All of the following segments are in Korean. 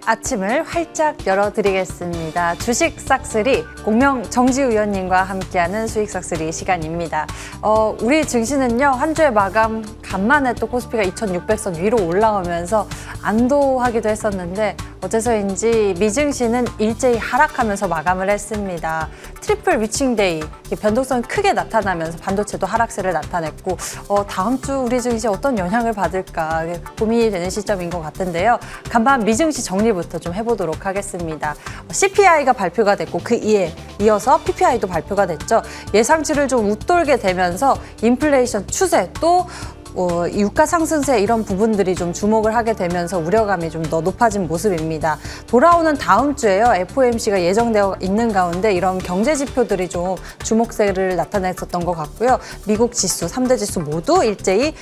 아침을 활짝 열어드리겠습니다. 주식 싹쓸이 공명 정지우 위원님과 함께하는 수익 싹쓸이 시간입니다. 우리 증시는요, 한 주의 마감 간만에 또 코스피가 2600선 위로 올라오면서 안도하기도 했었는데 어째서인지 미증시는 일제히 하락하면서 마감을 했습니다. 트리플 위칭데이, 변동성이 크게 나타나면서 반도체도 하락세를 나타냈고 다음 주 우리 증시 어떤 영향을 받을까 고민이 되는 시점인 것 같은데요. 간밤 미증시 정리부터 좀 해보도록 하겠습니다. CPI가 발표가 됐고 그 이어서 PPI도 발표가 됐죠. 예상치를 좀 웃돌게 되면서 인플레이션 추세 또 유가 상승세 이런 부분들이 좀 주목을 하게 되면서 우려감이 좀 더 높아진 모습입니다. 돌아오는 다음 주에요. FOMC가 예정되어 있는 가운데 이런 경제 지표들이 좀 주목세를 나타냈었던 것 같고요. 미국 지수, 3대 지수 모두 일제히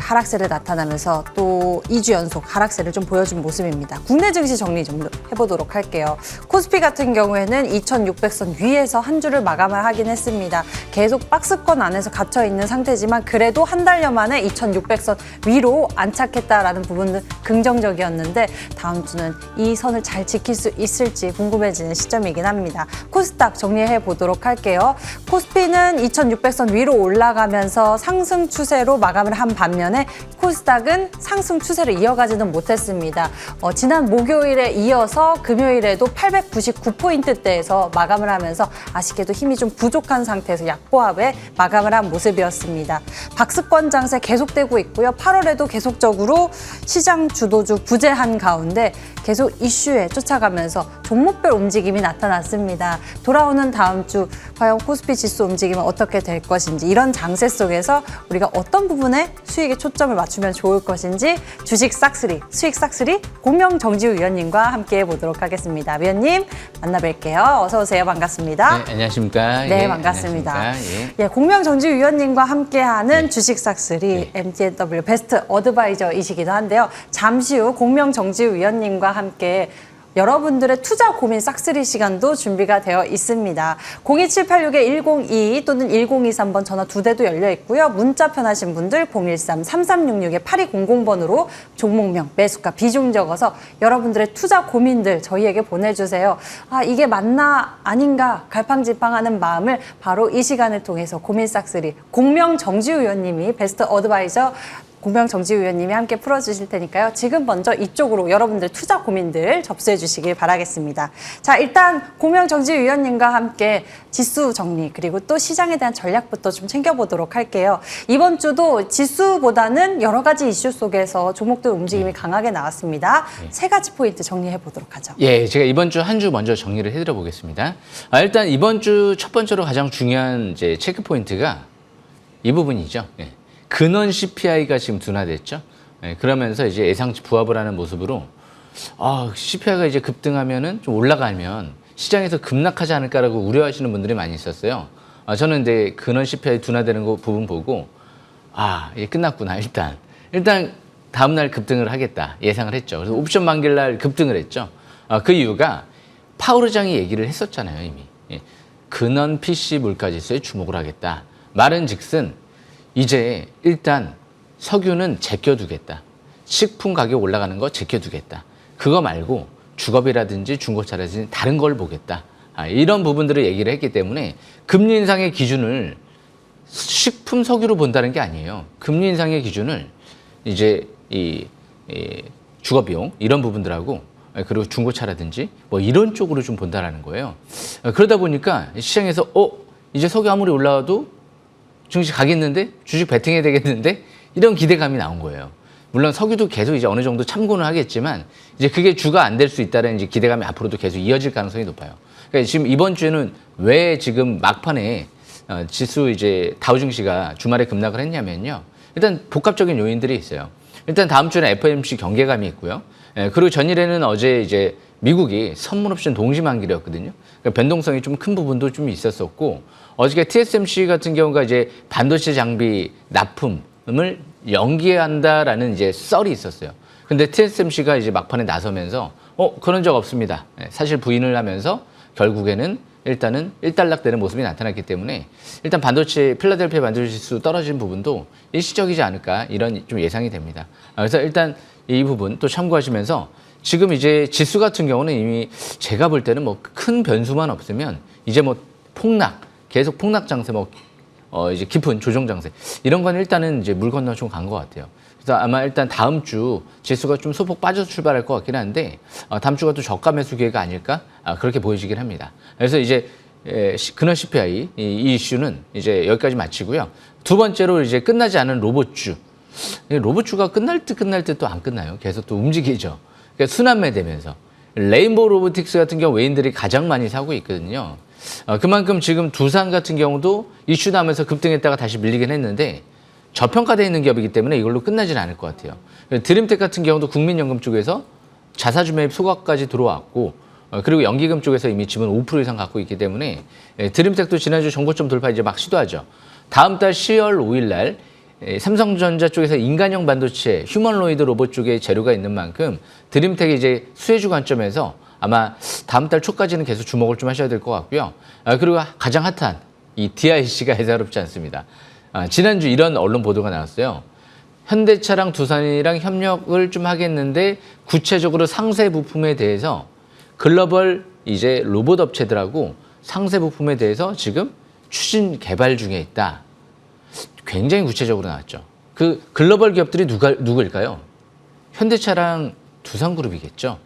하락세를 나타나면서 또 2주 연속 하락세를 좀 보여준 모습입니다. 국내 증시 정리 좀 해보도록 할게요. 코스피 같은 경우에는 2600선 위에서 한 주를 마감을 하긴 했습니다. 계속 박스권 안에서 갇혀있는 상태지만 그래도 한 달여 만에 2600선 위로 안착했다라는 부분은 긍정적이었는데 다음 주는 이 선을 잘 지킬 수 있을지 궁금해지는 시점이긴 합니다. 코스닥 정리해 보도록 할게요. 코스피는 2600선 위로 올라가면서 상승 추세로 마감을 한 반면에 코스닥은 상승 추세를 이어가지는 못했습니다. 지난 목요일에 이어서 금요일에도 899포인트대에서 마감을 하면서 아쉽게도 힘이 좀 부족한 상태에서 약보합에 마감을 한 모습이었습니다. 박스권 장세 계속되고 있고요. 8월에도 계속적으로 시장 주도주 부재한 가운데 계속 이슈에 쫓아가면서 종목별 움직임이 나타났습니다. 돌아오는 다음 주 과연 코스피 지수 움직임은 어떻게 될 것인지 이런 장세 속에서 우리가 어떤 부분에 수익에 초점을 맞추면 좋을 것인지 주식 싹쓸이, 수익 싹쓸이 공명 정지우 위원님과 함께 해보도록 하겠습니다. 위원님 만나뵐게요. 어서 오세요. 반갑습니다. 네, 안녕하십니까? 네, 예, 반갑습니다. 안녕하십니까? 예, 공명 정지우 위원님과 함께하는 네. 주식 싹쓸이 네. MTNW 베스트 어드바이저이시기도 한데요. 잠시 후 공명 정지우 위원님과 함께 여러분들의 투자 고민 싹쓸이 시간도 준비가 되어 있습니다. 02786-1022 또는 1023번 전화 2대도 열려 있고요. 문자 편하신 분들 013-3366-8200번으로 종목명, 매수가, 비중 적어서 여러분들의 투자 고민들 저희에게 보내주세요. 이게 맞나 아닌가 갈팡질팡하는 마음을 바로 이 시간을 통해서 고민 싹쓸이 공명 정지우 의원님이 베스트 어드바이저 공명 정지우 위원님이 함께 풀어주실 테니까요. 지금 먼저 이쪽으로 여러분들 투자 고민들 접수해 주시길 바라겠습니다. 자, 일단 공명 정지우 위원님과 함께 지수 정리 그리고 또 시장에 대한 전략부터 좀 챙겨보도록 할게요. 이번 주도 지수보다는 여러 가지 이슈 속에서 종목들 움직임이 강하게 나왔습니다. 세 가지 포인트 정리해 보도록 하죠. 예, 제가 이번 주 한 주 먼저 정리를 해드려 보겠습니다. 일단 이번 주 첫 번째로 가장 중요한 이제 체크 포인트가 이 부분이죠. 예. 근원 CPI가 지금 둔화됐죠. 네, 그러면서 이제 예상치 부합을 하는 모습으로 CPI가 이제 급등하면은 좀 올라가면 시장에서 급락하지 않을까라고 우려하시는 분들이 많이 있었어요. 저는 이제 근원 CPI 둔화되는 거 부분 보고 이게 끝났구나. 일단 다음 날 급등을 하겠다 예상을 했죠. 그래서 옵션 만기일 날 급등을 했죠. 그 이유가 파월 의장이 얘기를 했었잖아요 이미. 예, 근원 PC 물가지수에 주목을 하겠다. 말은즉슨 이제 일단 석유는 제껴두겠다. 식품 가격 올라가는 거 제껴두겠다. 그거 말고 주거비라든지 중고차라든지 다른 걸 보겠다. 이런 부분들을 얘기를 했기 때문에 금리 인상의 기준을 식품 석유로 본다는 게 아니에요. 금리 인상의 기준을 이제 이 주거비용 이런 부분들하고 그리고 중고차라든지 뭐 이런 쪽으로 좀 본다라는 거예요. 그러다 보니까 시장에서 이제 석유 아무리 올라와도 증시 가겠는데? 주식 베팅해야 되겠는데? 이런 기대감이 나온 거예요. 물론 석유도 계속 이제 어느 정도 참고는 하겠지만 이제 그게 주가 안 될 수 있다는 이제 기대감이 앞으로도 계속 이어질 가능성이 높아요. 그러니까 지금 이번 주에는 왜 지금 막판에 지수 이제 다우 증시가 주말에 급락을 했냐면요. 일단 복합적인 요인들이 있어요. 일단 다음 주에는 FOMC 경계감이 있고요. 그리고 전일에는 어제 이제 미국이 선물 옵션 동시 만기였거든요. 그러니까 변동성이 좀 큰 부분도 좀 있었었고 어저께 TSMC 같은 경우가 이제 반도체 장비 납품을 연기한다라는 이제 썰이 있었어요. 근데 TSMC가 이제 막판에 나서면서 그런 적 없습니다. 사실 부인을 하면서 결국에는 일단은 일단락되는 모습이 나타났기 때문에 일단 반도체 필라델피아 반도체 지수 떨어진 부분도 일시적이지 않을까 이런 좀 예상이 됩니다. 그래서 일단 이 부분 또 참고하시면서 지금 이제 지수 같은 경우는 이미 제가 볼 때는 뭐 큰 변수만 없으면 이제 뭐 계속 폭락 장세, 이제 깊은 조정 장세 이런 건 일단은 이제 물 건너 좀 간 것 같아요. 그래서 아마 일단 다음 주 지수가 좀 소폭 빠져서 출발할 것 같긴 한데 다음 주가 또 저가 매수 기회가 아닐까 그렇게 보여지긴 합니다. 그래서 이제 근원 CPI 이 이슈는 이제 여기까지 마치고요. 두 번째로 이제 끝나지 않은 로봇주. 로봇주가 끝날 듯 또 안 끝나요. 계속 또 움직이죠. 그러니까 순환매되면서 레인보우 로보틱스 같은 경우 외인들이 가장 많이 사고 있거든요. 그만큼 지금 두산 같은 경우도 이슈 나면서 급등했다가 다시 밀리긴 했는데 저평가되어 있는 기업이기 때문에 이걸로 끝나지는 않을 것 같아요. 드림텍 같은 경우도 국민연금 쪽에서 자사주 매입 소각까지 들어왔고 그리고 연기금 쪽에서 이미 지분 5% 이상 갖고 있기 때문에 드림텍도 지난주 정고점 돌파 이제 막 시도하죠. 다음 달 10월 5일 날 삼성전자 쪽에서 인간형 반도체, 휴머노이드 로봇 쪽에 재료가 있는 만큼 드림텍이 이제 수혜주 관점에서 아마 다음 달 초까지는 계속 주목을 좀 하셔야 될 것 같고요. 그리고 가장 핫한 이 DIC가 예사롭지 않습니다. 지난주 이런 언론 보도가 나왔어요. 현대차랑 두산이랑 협력을 좀 하겠는데 구체적으로 상세 부품에 대해서 글로벌 이제 로봇 업체들하고 상세 부품에 대해서 지금 추진 개발 중에 있다. 굉장히 구체적으로 나왔죠. 그 글로벌 기업들이 누구일까요? 현대차랑 두산그룹이겠죠.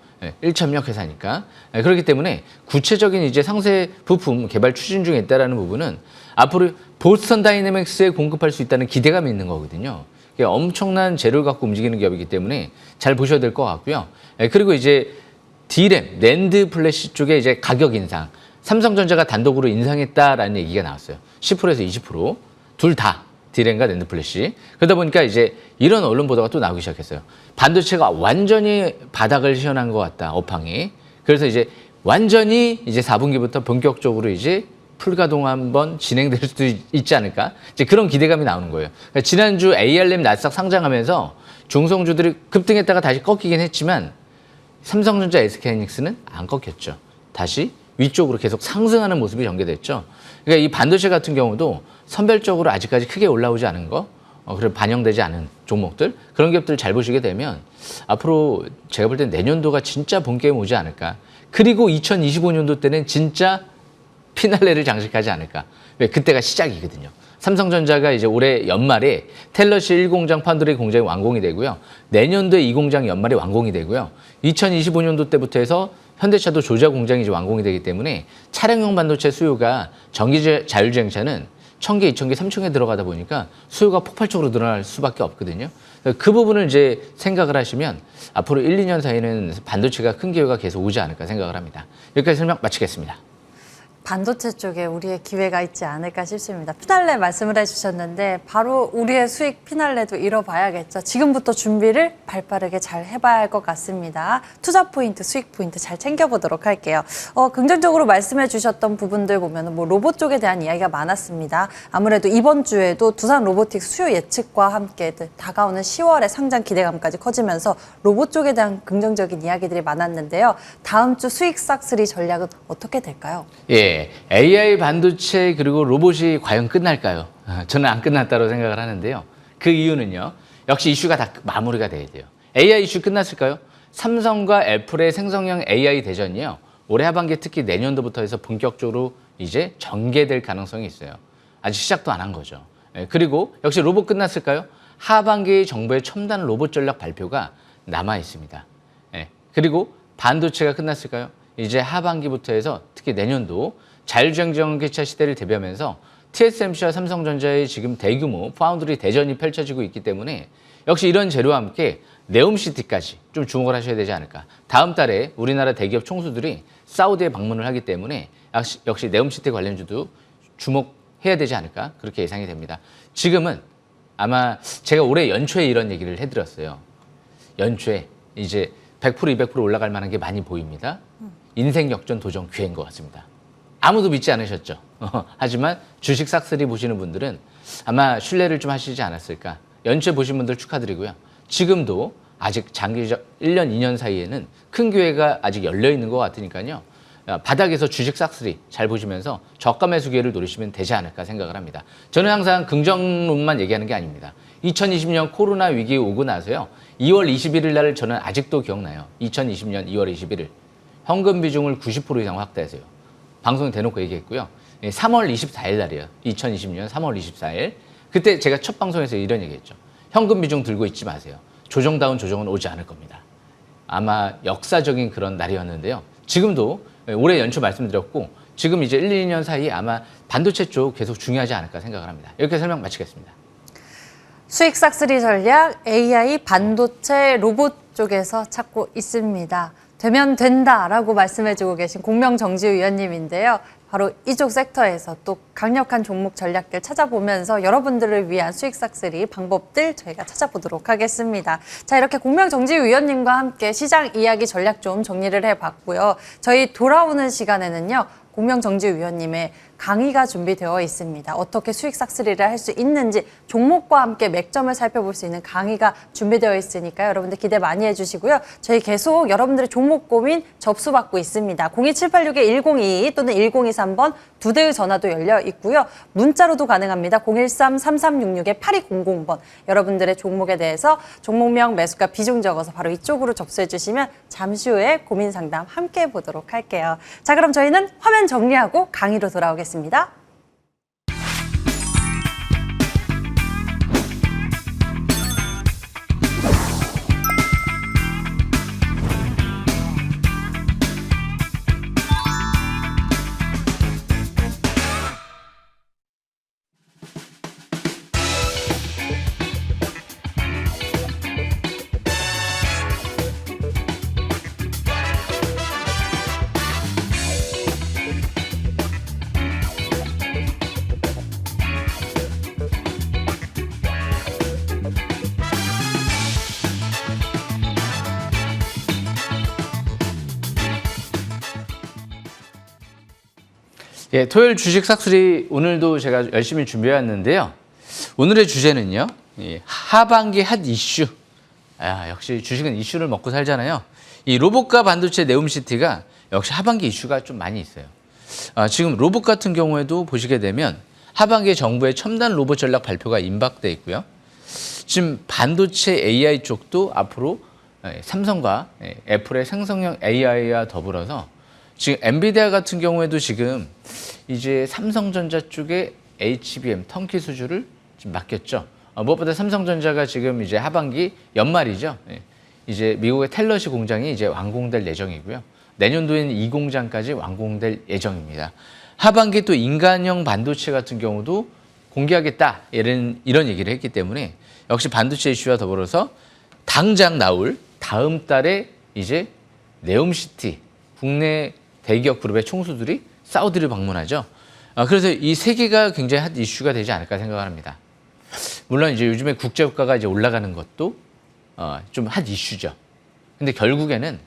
1차 회사니까. 그렇기 때문에 구체적인 이제 상세 부품 개발 추진 중에 있다라는 부분은 앞으로 보스턴 다이내믹스에 공급할 수 있다는 기대감이 있는 거거든요. 엄청난 재료를 갖고 움직이는 기업이기 때문에 잘 보셔야 될 것 같고요. 그리고 이제 D램, 낸드 플래시 쪽에 이제 가격 인상. 삼성전자가 단독으로 인상했다라는 얘기가 나왔어요. 10%에서 20%. 둘 다. D램과 낸드 플래시. 그러다 보니까 이제 이런 언론 보도가 또 나오기 시작했어요. 반도체가 완전히 바닥을 시현한 것 같다, 업황이. 그래서 이제 완전히 이제 4분기부터 본격적으로 이제 풀가동 한번 진행될 수도 있지 않을까? 이제 그런 기대감이 나오는 거예요. 그러니까 지난주 ARM 나스닥 상장하면서 중성주들이 급등했다가 다시 꺾이긴 했지만 삼성전자, SK하이닉스는 안 꺾였죠. 다시 위쪽으로 계속 상승하는 모습이 전개됐죠. 그러니까 이 반도체 같은 경우도 선별적으로 아직까지 크게 올라오지 않은 거, 그리고 반영되지 않은 종목들, 그런 기업들 잘 보시게 되면 앞으로 제가 볼 때 내년도가 진짜 본 게임 오지 않을까. 그리고 2025년도 때는 진짜 피날레를 장식하지 않을까. 왜? 그때가 시작이거든요. 삼성전자가 이제 올해 연말에 텔러시 1공장 판도리 공장이 완공이 되고요. 내년도에 2공장이 연말에 완공이 되고요. 2025년도 때부터 해서 현대차도 조자 공장이 이제 완공이 되기 때문에 차량용 반도체 수요가 전기 자율주행차는 1000개, 2000개, 3000개 들어가다 보니까 수요가 폭발적으로 늘어날 수밖에 없거든요. 그 부분을 이제 생각을 하시면 앞으로 1, 2년 사이는 반도체가 큰 기회가 계속 오지 않을까 생각을 합니다. 여기까지 설명 마치겠습니다. 반도체 쪽에 우리의 기회가 있지 않을까 싶습니다. 피날레 말씀을 해주셨는데 바로 우리의 수익 피날레도 이뤄봐야겠죠. 지금부터 준비를 발빠르게 잘 해봐야 할 것 같습니다. 투자 포인트, 수익 포인트 잘 챙겨보도록 할게요. 긍정적으로 말씀해 주셨던 부분들 보면 뭐 로봇 쪽에 대한 이야기가 많았습니다. 아무래도 이번 주에도 두산 로보틱스 수요 예측과 함께 다가오는 10월에 상장 기대감까지 커지면서 로봇 쪽에 대한 긍정적인 이야기들이 많았는데요. 다음 주 수익 싹쓸이 전략은 어떻게 될까요? 예. AI 반도체 그리고 로봇이 과연 끝날까요? 저는 안 끝났다고 생각을 하는데요. 그 이유는요. 역시 이슈가 다 마무리가 돼야 돼요. AI 이슈 끝났을까요? 삼성과 애플의 생성형 AI 대전이요. 올해 하반기 특히 내년도부터 해서 본격적으로 이제 전개될 가능성이 있어요. 아직 시작도 안 한 거죠. 그리고 역시 로봇 끝났을까요? 하반기 정부의 첨단 로봇 전략 발표가 남아 있습니다. 그리고 반도체가 끝났을까요? 이제 하반기부터 해서 특히 내년도 자율주행 전기차 시대를 대비하면서 TSMC와 삼성전자의 지금 대규모 파운드리 대전이 펼쳐지고 있기 때문에 역시 이런 재료와 함께 네옴시티까지 좀 주목을 하셔야 되지 않을까. 다음 달에 우리나라 대기업 총수들이 사우디에 방문을 하기 때문에 역시 네옴시티 관련주도 주목해야 되지 않을까. 그렇게 예상이 됩니다. 지금은 아마 제가 올해 연초에 이런 얘기를 해드렸어요. 연초에 이제 100% 200% 올라갈 만한 게 많이 보입니다. 인생 역전 도전 기회인 것 같습니다. 아무도 믿지 않으셨죠. 하지만 주식 싹쓸이 보시는 분들은 아마 신뢰를 좀 하시지 않았을까. 연초에 보신 분들 축하드리고요. 지금도 아직 장기적 1년, 2년 사이에는 큰 기회가 아직 열려 있는 것 같으니까요. 바닥에서 주식 싹쓸이 잘 보시면서 저가 매수 기회를 노리시면 되지 않을까 생각을 합니다. 저는 항상 긍정론만 얘기하는 게 아닙니다. 2020년 코로나 위기 오고 나서요. 2월 21일 날을 저는 아직도 기억나요. 2020년 2월 21일. 현금 비중을 90% 이상 확대하세요. 방송에 대놓고 얘기했고요. 3월 24일 날이에요. 2020년 3월 24일. 그때 제가 첫 방송에서 이런 얘기했죠. 현금 비중 들고 있지 마세요. 조정다운 조정은 오지 않을 겁니다. 아마 역사적인 그런 날이었는데요. 지금도 올해 연초 말씀드렸고 지금 이제 1, 2년 사이에 아마 반도체 쪽 계속 중요하지 않을까 생각을 합니다. 이렇게 설명 마치겠습니다. 수익 싹쓸이 전략 AI 반도체 로봇 쪽에서 찾고 있습니다. 되면 된다라고 말씀해주고 계신 공명정지 위원님인데요. 바로 이쪽 섹터에서 또 강력한 종목 전략들 찾아보면서 여러분들을 위한 수익 싹쓸이 방법들 저희가 찾아보도록 하겠습니다. 자, 이렇게 공명정지 위원님과 함께 시장 이야기 전략 좀 정리를 해봤고요. 저희 돌아오는 시간에는요. 공명정지 위원님의 강의가 준비되어 있습니다. 어떻게 수익 싹쓸이를 할 수 있는지 종목과 함께 맥점을 살펴볼 수 있는 강의가 준비되어 있으니까요. 여러분들 기대 많이 해주시고요. 저희 계속 여러분들의 종목 고민 접수받고 있습니다. 02786-1022 또는 1023번 두 대의 전화도 열려 있고요. 문자로도 가능합니다. 013-3366-8200번 여러분들의 종목에 대해서 종목명, 매수가, 비중 적어서 바로 이쪽으로 접수해 주시면 잠시 후에 고민 상담 함께 해보도록 할게요. 자, 그럼 저희는 화면 정리하고 강의로 돌아오겠습니다. 예, 토요일 주식 싹쓸이 오늘도 제가 열심히 준비해 왔는데요. 오늘의 주제는요. 하반기 핫 이슈. 역시 주식은 이슈를 먹고 살잖아요. 이 로봇과 반도체 네옴시티가 역시 하반기 이슈가 좀 많이 있어요. 지금 로봇 같은 경우에도 보시게 되면 하반기에 정부의 첨단 로봇 전략 발표가 임박돼 있고요. 지금 반도체 AI 쪽도 앞으로 삼성과 애플의 생성형 AI와 더불어서 지금 엔비디아 같은 경우에도 지금 이제 삼성전자 쪽에 HBM 턴키 수주를 지금 맡겼죠. 무엇보다 삼성전자가 지금 이제 하반기 연말이죠. 이제 미국의 텔러시 공장이 이제 완공될 예정이고요. 내년도에는 이 공장까지 완공될 예정입니다. 하반기 또 인간형 반도체 같은 경우도 공개하겠다 이런 얘기를 했기 때문에 역시 반도체 이슈와 더불어서 당장 나올 다음 달에 이제 네옴시티 국내 대기업 그룹의 총수들이 사우디를 방문하죠. 그래서 이 세 개가 굉장히 핫 이슈가 되지 않을까 생각을 합니다. 물론 이제 요즘에 국제유가가 이제 올라가는 것도 좀 핫 이슈죠. 근데 결국에는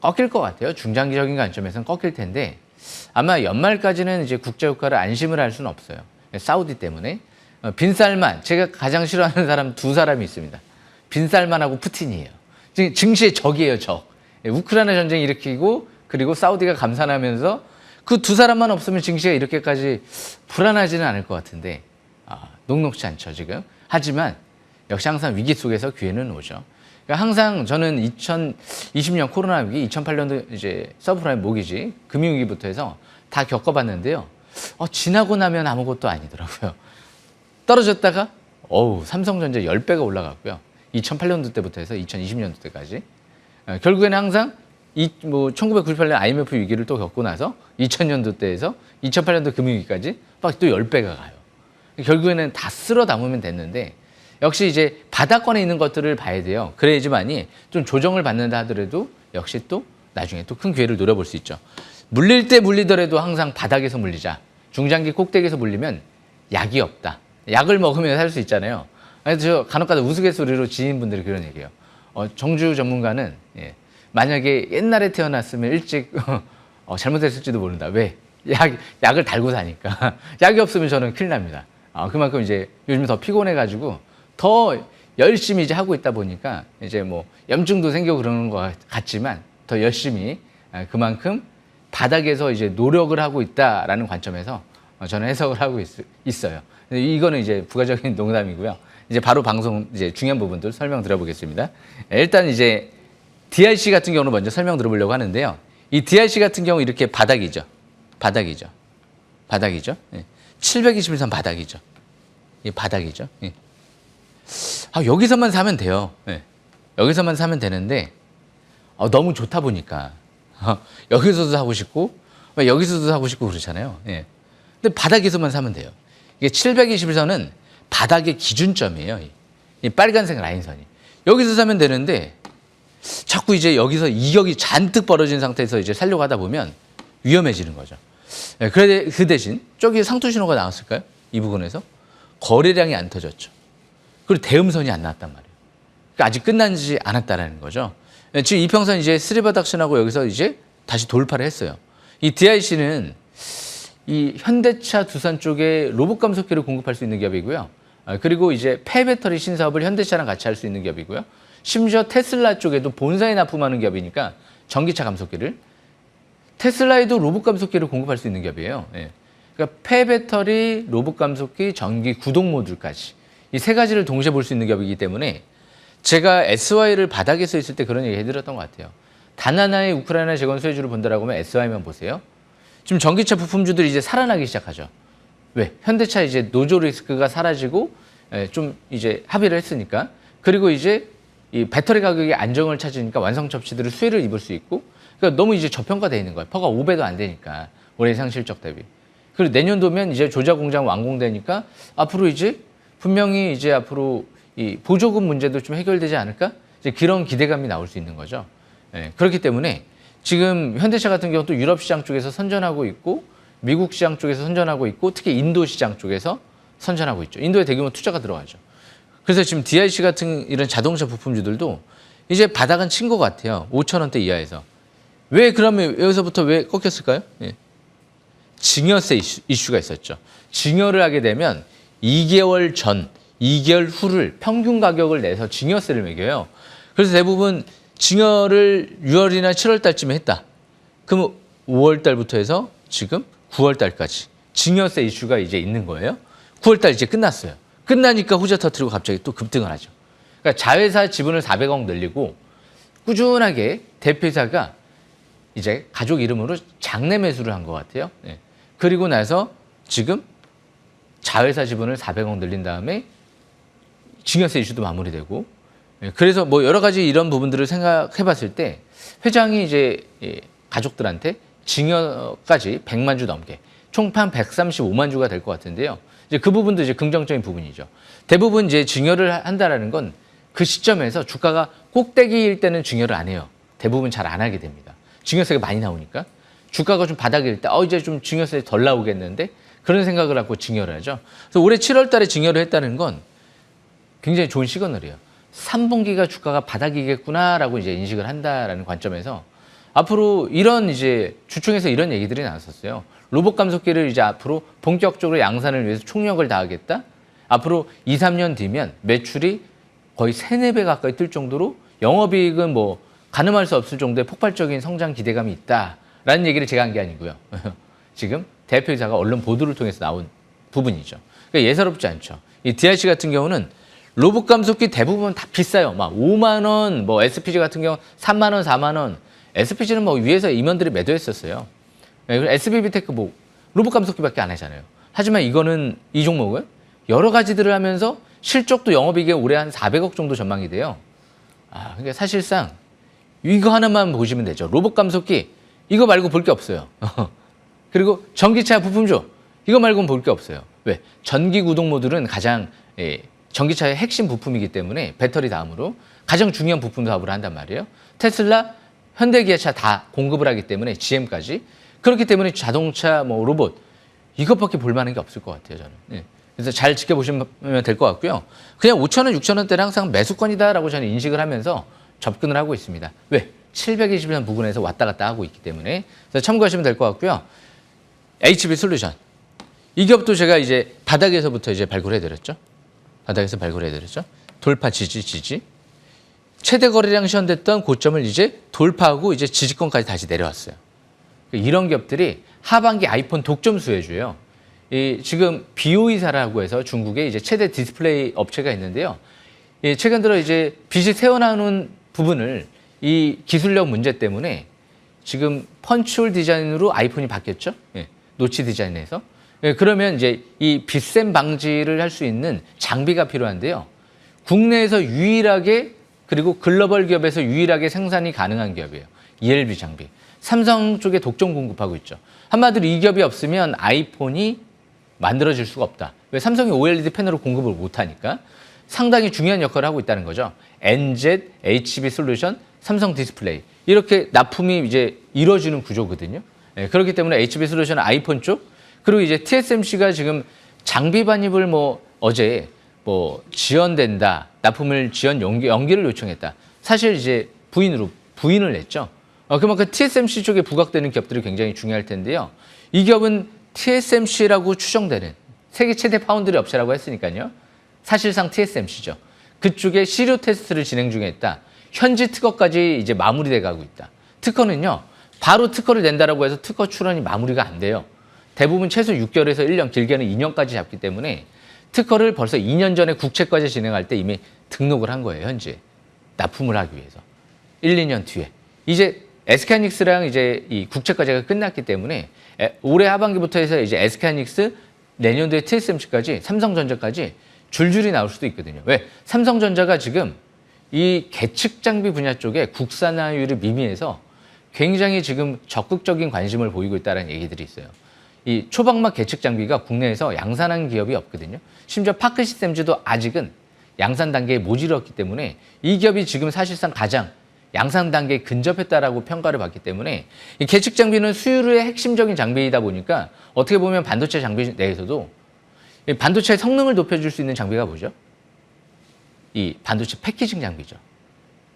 꺾일 것 같아요. 중장기적인 관점에서는 꺾일 텐데 아마 연말까지는 이제 국제유가를 안심을 할 수는 없어요. 사우디 때문에. 빈살만, 제가 가장 싫어하는 사람 두 사람이 있습니다. 빈살만하고 푸틴이에요. 증시의 적이에요, 적. 우크라이나 전쟁 일으키고 그리고 사우디가 감산하면서 그 두 사람만 없으면 증시가 이렇게까지 불안하지는 않을 것 같은데 녹록지 않죠, 지금. 하지만 역시 항상 위기 속에서 기회는 오죠. 그러니까 항상 저는 2020년 코로나 위기, 2008년도 이제 서브프라임 모기지, 금융위기부터 해서 다 겪어봤는데요. 지나고 나면 아무것도 아니더라고요. 떨어졌다가 삼성전자 10배가 올라갔고요. 2008년도 때부터 해서 2020년도 때까지. 결국에는 항상 1998년 IMF 위기를 또 겪고 나서 2000년도 때에서 2008년도 금융위기까지 막 또 10배가 가요. 결국에는 다 쓸어 담으면 됐는데 역시 이제 바닥권에 있는 것들을 봐야 돼요. 그래야지만이 좀 조정을 받는다 하더라도 역시 또 나중에 또 큰 기회를 노려볼 수 있죠. 물릴 때 물리더라도 항상 바닥에서 물리자. 중장기 꼭대기에서 물리면 약이 없다. 약을 먹으면 살 수 있잖아요. 그래서 저 간혹가다 우스갯소리로 지인분들이 그런 얘기해요. 정주 전문가는 만약에 옛날에 태어났으면 일찍 잘못했을지도 모른다. 왜? 약을 달고 사니까. 약이 없으면 저는 큰일 납니다. 그만큼 이제 요즘 더 피곤해가지고 더 열심히 이제 하고 있다 보니까 이제 뭐 염증도 생기고 그러는 것 같지만 더 열심히 그만큼 바닥에서 이제 노력을 하고 있다라는 관점에서 저는 해석을 하고 있어요. 이거는 이제 부가적인 농담이고요. 이제 바로 방송 이제 중요한 부분들 설명 드려보겠습니다. 일단 이제 DRC 같은 경우는 먼저 설명 드려보려고 하는데요. 이 DRC 같은 경우 이렇게 바닥이죠. 바닥이죠. 예. 721선 바닥이죠. 이 바닥이죠. 예. 여기서만 사면 돼요. 예. 여기서만 사면 되는데 너무 좋다 보니까 여기서도 사고 싶고 여기서도 사고 싶고 그렇잖아요. 예. 근데 바닥에서만 사면 돼요. 이게 721선은 바닥의 기준점이에요. 이 빨간색 라인선이. 여기서 사면 되는데 자꾸 이제 여기서 이격이 잔뜩 벌어진 상태에서 이제 살려고 하다 보면 위험해지는 거죠. 예, 그 대신 저기 상투 신호가 나왔을까요? 이 부분에서 거래량이 안 터졌죠. 그리고 대음선이 안 나왔단 말이에요. 그러니까 아직 끝나지 않았다라는 거죠. 예, 지금 이평선 이제 스리바닥션하고 여기서 이제 다시 돌파를 했어요. 이 DIC는 이 현대차 두산 쪽에 로봇 감속기를 공급할 수 있는 기업이고요. 그리고 이제 폐배터리 신사업을 현대차랑 같이 할 수 있는 기업이고요. 심지어 테슬라 쪽에도 본사에 납품하는 기업이니까 전기차 감속기를 테슬라에도 로봇 감속기를 공급할 수 있는 기업이에요. 예. 그러니까 폐배터리, 로봇 감속기, 전기 구동 모듈까지 이 세 가지를 동시에 볼 수 있는 기업이기 때문에 제가 SY를 바닥에서 있을 때 그런 얘기 해드렸던 것 같아요. 단 하나의 우크라이나 재건 수혜주를 본다라고 하면 SY만 보세요. 지금 전기차 부품주들이 이제 살아나기 시작하죠. 왜? 현대차 이제 노조 리스크가 사라지고 좀 이제 합의를 했으니까. 그리고 이제 이 배터리 가격이 안정을 찾으니까 완성 접시들을 수혜를 입을 수 있고. 그러니까 너무 이제 저평가되어 있는 거예요. 퍼가 5배도 안 되니까 올해 예상 실적 대비. 그리고 내년도면 이제 조작 공장 완공되니까 앞으로 이제 분명히 이제 앞으로 이 보조금 문제도 좀 해결되지 않을까? 이제 그런 기대감이 나올 수 있는 거죠. 그렇기 때문에 지금 현대차 같은 경우도 유럽 시장 쪽에서 선전하고 있고 미국 시장 쪽에서 선전하고 있고 특히 인도 시장 쪽에서 선전하고 있죠. 인도에 대규모 투자가 들어가죠. 그래서 지금 DIC 같은 이런 자동차 부품주들도 이제 바닥은 친 것 같아요. 5,000원대 이하에서. 왜 그러면 여기서부터 왜 꺾였을까요? 예. 증여세 이슈가 있었죠. 증여를 하게 되면 2개월 전, 2개월 후를 평균 가격을 내서 증여세를 매겨요. 그래서 대부분 증여를 6월이나 7월 달쯤에 했다. 그럼 5월 달부터 해서 지금 9월 달까지 증여세 이슈가 이제 있는 거예요. 9월 달 이제 끝났어요. 끝나니까 후져 터뜨리고 갑자기 또 급등을 하죠. 그러니까 자회사 지분을 400억 늘리고 꾸준하게 대표이사가 이제 가족 이름으로 장내 매수를 한 것 같아요. 예. 그리고 나서 지금 자회사 지분을 400억 늘린 다음에 증여세 이슈도 마무리되고 그래서 뭐 여러 가지 이런 부분들을 생각해 봤을 때 회장이 이제 가족들한테 증여까지 100만 주 넘게 총 판 135만 주가 될 것 같은데요. 이제 그 부분도 이제 긍정적인 부분이죠. 대부분 이제 증여를 한다라는 건 그 시점에서 주가가 꼭대기일 때는 증여를 안 해요. 대부분 잘 안 하게 됩니다. 증여세가 많이 나오니까 주가가 좀 바닥일 때 이제 좀 증여세 덜 나오겠는데 그런 생각을 하고 증여를 하죠. 그래서 올해 7월 달에 증여를 했다는 건 굉장히 좋은 시그널이에요. 3분기가 주가가 바닥이겠구나라고 이제 인식을 한다라는 관점에서 앞으로 이런 이제 주총에서 이런 얘기들이 나왔었어요. 로봇 감속기를 이제 앞으로 본격적으로 양산을 위해서 총력을 다하겠다. 앞으로 2, 3년 뒤면 매출이 거의 3, 4배 가까이 뜰 정도로 영업이익은 뭐 가늠할 수 없을 정도의 폭발적인 성장 기대감이 있다라는 얘기를 제가 한 게 아니고요. 지금 대표이사가 언론 보도를 통해서 나온 부분이죠. 그러니까 예사롭지 않죠. 이 DIC 같은 경우는 로봇 감속기 대부분 다 비싸요. 막 5만 원, 뭐 SPG 같은 경우 3만 원, 4만 원. SPG는 뭐 위에서 임원들이 매도했었어요. 그리고 SBB테크 뭐 로봇 감속기밖에 안 하잖아요. 하지만 이거는 이 종목은 여러 가지들을 하면서 실적도 영업이익에 올해 한 400억 정도 전망이 돼요. 그러니까 사실상 이거 하나만 보시면 되죠. 로봇 감속기 이거 말고 볼 게 없어요. 그리고 전기차 부품주 이거 말고는 볼 게 없어요. 왜? 전기 구동 모듈은 가장 전기차의 핵심 부품이기 때문에 배터리 다음으로 가장 중요한 부품 사업을 한단 말이에요. 테슬라, 현대기아차 다 공급을 하기 때문에 GM까지 그렇기 때문에 자동차, 뭐 로봇 이것밖에 볼 만한 게 없을 것 같아요. 저는. 예. 그래서 잘 지켜보시면 될 것 같고요. 그냥 5,000원, 6,000원대는 항상 매수권이다라고 저는 인식을 하면서 접근을 하고 있습니다. 왜? 720원 부근에서 왔다 갔다 하고 있기 때문에 그래서 참고하시면 될 것 같고요. HB솔루션 이 기업도 제가 이제 바닥에서부터 이제 발굴해드렸죠. 바닥에서 발굴해드렸죠. 돌파 지지 최대 거래량 시현됐던 고점을 이제 돌파하고 이제 지지권까지 다시 내려왔어요. 이런 기업들이 하반기 아이폰 독점 수혜주예요. 지금 BOE사라고 해서 중국의 이제 최대 디스플레이 업체가 있는데요. 최근 들어 이제 빛이 새어나오는 부분을 이 기술력 문제 때문에 지금 펀치홀 디자인으로 아이폰이 바뀌었죠. 노치 디자인에서. 그러면 이제 이 빛샘 방지를 할 수 있는 장비가 필요한데요. 국내에서 유일하게 그리고 글로벌 기업에서 유일하게 생산이 가능한 기업이에요. ELB 장비. 삼성 쪽에 독점 공급하고 있죠. 한마디로 이 기업이 없으면 아이폰이 만들어질 수가 없다. 왜? 삼성이 OLED 패널을 공급을 못하니까 상당히 중요한 역할을 하고 있다는 거죠. NZ, HB 솔루션, 삼성 디스플레이. 이렇게 납품이 이제 이루어지는 구조거든요. 그렇기 때문에 HB 솔루션은 아이폰 쪽, 그리고 이제 TSMC가 지금 장비 반입을 어제 지연된다, 납품을 연기를 요청했다. 사실 이제 부인을 했죠. 그만큼 TSMC 쪽에 부각되는 기업들이 굉장히 중요할 텐데요. 이 기업은 TSMC라고 추정되는 세계 최대 파운드리 업체라고 했으니까요. 사실상 TSMC죠. 그쪽에 시료 테스트를 진행 중에 있다. 현지 특허까지 이제 마무리돼 가고 있다. 특허는요, 바로 특허를 낸다라고 해서 특허 출원이 마무리가 안 돼요. 대부분 최소 6개월에서 1년, 길게는 2년까지 잡기 때문에 특허를 벌써 2년 전에 국채까지 진행할 때 이미 등록을 한 거예요, 현재. 납품을 하기 위해서. 1, 2년 뒤에. 이제 SK하이닉스랑 이제 이 국채까지가 끝났기 때문에 올해 하반기부터 해서 이제 SK하이닉스, 내년도에 TSMC까지, 삼성전자까지 줄줄이 나올 수도 있거든요. 왜? 삼성전자가 지금 이 계측 장비 분야 쪽에 국산화율이 미미해서 굉장히 지금 적극적인 관심을 보이고 있다는 얘기들이 있어요. 이 초박막 계측 장비가 국내에서 양산한 기업이 없거든요. 심지어 파크시스템즈도 아직은 양산 단계에 모질었기 때문에 이 기업이 지금 사실상 가장 양산 단계에 근접했다라고 평가를 받기 때문에 이 계측 장비는 수율의 핵심적인 장비이다 보니까 어떻게 보면 반도체 장비 내에서도 이 반도체의 성능을 높여줄 수 있는 장비가 뭐죠? 이 반도체 패키징 장비죠.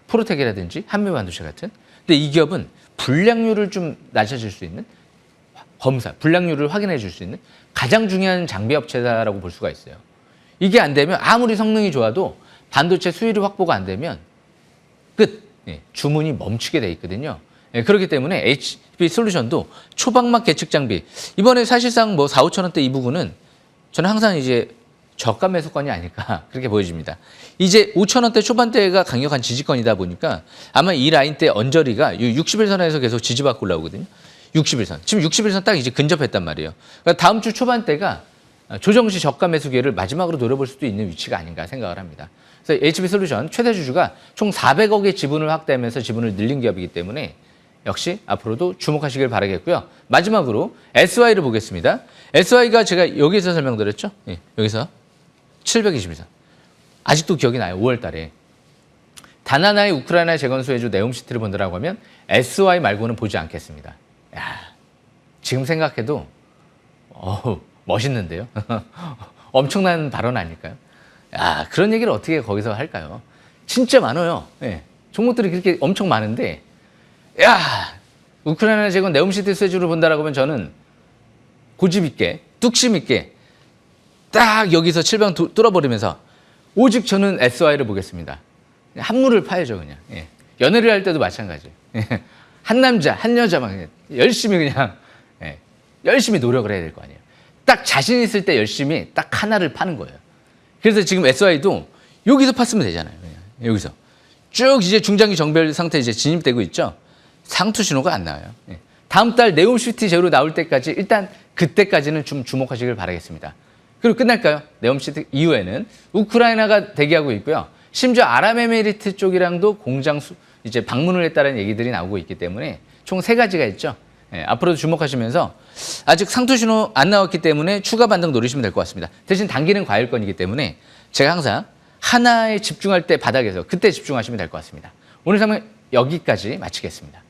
포르텍이라든지 한미 반도체 같은. 근데 이 기업은 불량률을 좀 낮춰줄 수 있는 검사, 불량률을 확인해 줄 수 있는 가장 중요한 장비 업체다라고 볼 수가 있어요. 이게 안 되면 아무리 성능이 좋아도 반도체 수율이 확보가 안 되면 끝. 주문이 멈추게 돼 있거든요. 그렇기 때문에 HB 솔루션도 초박막 계측 장비. 이번에 사실상 4, 5천 원대 이 부분은 저는 항상 이제 저가 매수권이 아닐까 그렇게 보여집니다. 이제 5천 원대 초반대가 강력한 지지권이다 보니까 아마 이 라인 때 언저리가 60일선에서 계속 지지받고 올라오거든요. 60일선. 지금 60일선 딱 이제 근접했단 말이에요. 그러니까 다음 주 초반대가 조정시 저가 매수 기회를 마지막으로 노려볼 수도 있는 위치가 아닌가 생각을 합니다. 그래서 HB 솔루션 최대 주주가 총 400억의 지분을 확대하면서 지분을 늘린 기업이기 때문에 역시 앞으로도 주목하시길 바라겠고요. 마지막으로 SY를 보겠습니다. SY가 제가 여기서 설명드렸죠? 여기서 721선. 아직도 기억이 나요. 5월 달에. 단 하나의 우크라이나 재건수해주 네옴시티를 본다라고 하면 SY 말고는 보지 않겠습니다. 야, 지금 생각해도 멋있는데요. 엄청난 발언 아닐까요? 야, 그런 얘기를 어떻게 거기서 할까요? 진짜 많아요. 종목들이 그렇게 엄청 많은데, 야, 우크라이나 재건 네옴시티 수혜주를 본다라고 하면 저는 고집 있게, 뚝심 있게 딱 여기서 7방 뚫어버리면서 오직 저는 SY를 보겠습니다. 한물을 파야죠, 그냥. 연애를 할 때도 마찬가지예요. 한 남자, 한 여자만 열심히 그냥 열심히 노력을 해야 될 거 아니에요. 딱 자신 있을 때 열심히 딱 하나를 파는 거예요. 그래서 지금 SY도 여기서 팠으면 되잖아요. 그냥. 여기서 쭉 이제 중장기 정별 상태 이제 진입되고 있죠. 상투 신호가 안 나와요. 다음 달 네옴시티 제로 나올 때까지 일단 그때까지는 좀 주목하시길 바라겠습니다. 그리고 끝날까요? 네옴시티 이후에는 우크라이나가 대기하고 있고요. 심지어 아랍에미리트 쪽이랑도 공장 이제 방문을 했다는 얘기들이 나오고 있기 때문에 총 3가지가 있죠. 앞으로도 주목하시면서 아직 상투 신호 안 나왔기 때문에 추가 반등 노리시면 될 것 같습니다. 대신 단기는 과열권이기 때문에 제가 항상 하나에 집중할 때 바닥에서 그때 집중하시면 될 것 같습니다. 오늘 설명 여기까지 마치겠습니다.